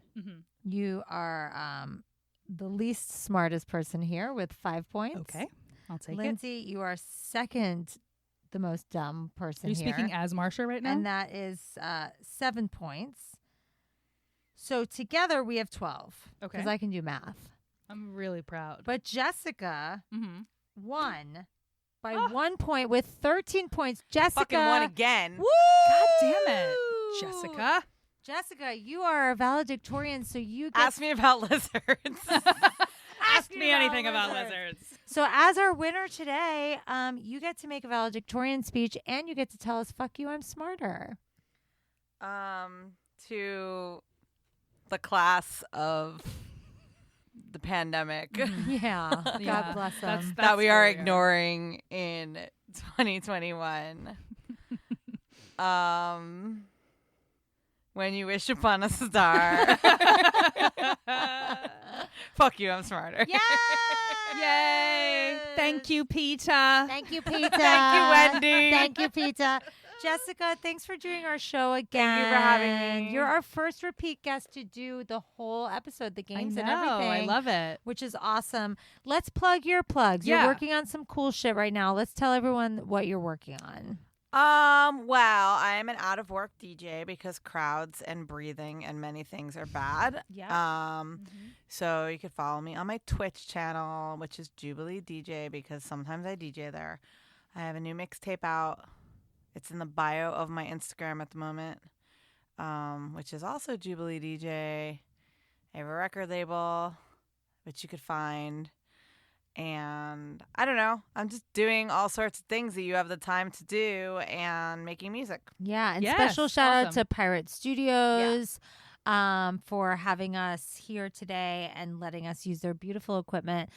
you are the least smartest person here with 5 points. Okay, I'll take Lindsay, you are second the most dumb person Are you here. speaking as Marsha right now? And that is 7 points. So together we have 12. Okay. Because I can do math. I'm really proud. But Jessica won by Oh. 1 point with 13 points. Jessica. Fucking won again. Woo! God damn it, Jessica. Jessica, you are a valedictorian, so you get Ask me about lizards. Ask me anything about lizards. So as our winner today, you get to make a valedictorian speech and you get to tell us, fuck you, I'm smarter. To the class of the pandemic Yeah. God bless them. that we are where ignoring in 2021. When you wish upon a star. Fuck you, I'm smarter. Yeah. Yay! Thank you, Peter. Thank you, Pizza. Thank you, Wendy. Thank you, Pizza. Jessica, thanks for doing our show again. Thank you for having me. You're our first repeat guest to do the whole episode, the games and I know, everything. I love it. Which is awesome. Let's plug your plugs. Yeah. You're working on some cool shit right now. Let's tell everyone what you're working on. Well, I am an out of work DJ because crowds and breathing and many things are bad. Yeah. So you could follow me on my Twitch channel, which is Jubilee DJ, because sometimes I DJ there. I have a new mixtape out. It's in the bio of my Instagram at the moment, which is also Jubilee DJ. I have a record label, which you could find. And I don't know. I'm just doing all sorts of things that you have the time to do and making music. Yeah, and Yes, special shout out awesome. to Pirate Studios for having us here today and letting us use their beautiful equipment.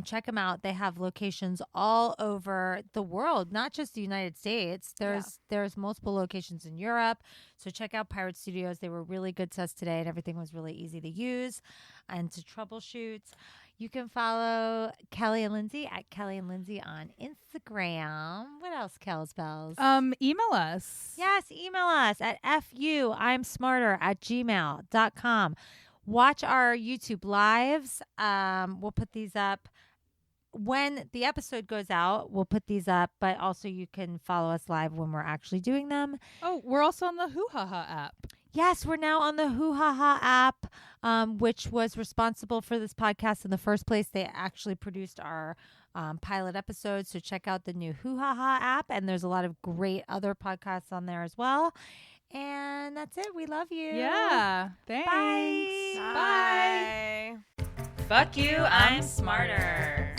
Check them out. They have locations all over the world, not just the United States. There's multiple locations in Europe. So check out Pirate Studios. They were really good to us today, and everything was really easy to use and to troubleshoot. You can follow Kelly and Lindsey at Kelly and Lindsey on Instagram. What else, Kells Bells? Email us. Yes, email us at fuimsmarter@gmail.com. Watch our YouTube lives. We'll put these up when the episode goes out. We'll put these up, but also you can follow us live when we're actually doing them. Oh, we're also on the Hoo Ha Ha app. Yes, we're now on the Hoo Ha Ha app, which was responsible for this podcast in the first place. They actually produced our pilot episode. So check out the new Hoo Ha Ha app. And there's a lot of great other podcasts on there as well. And that's it. We love you. Yeah. Thanks. Bye. Bye. Fuck you, I'm smarter.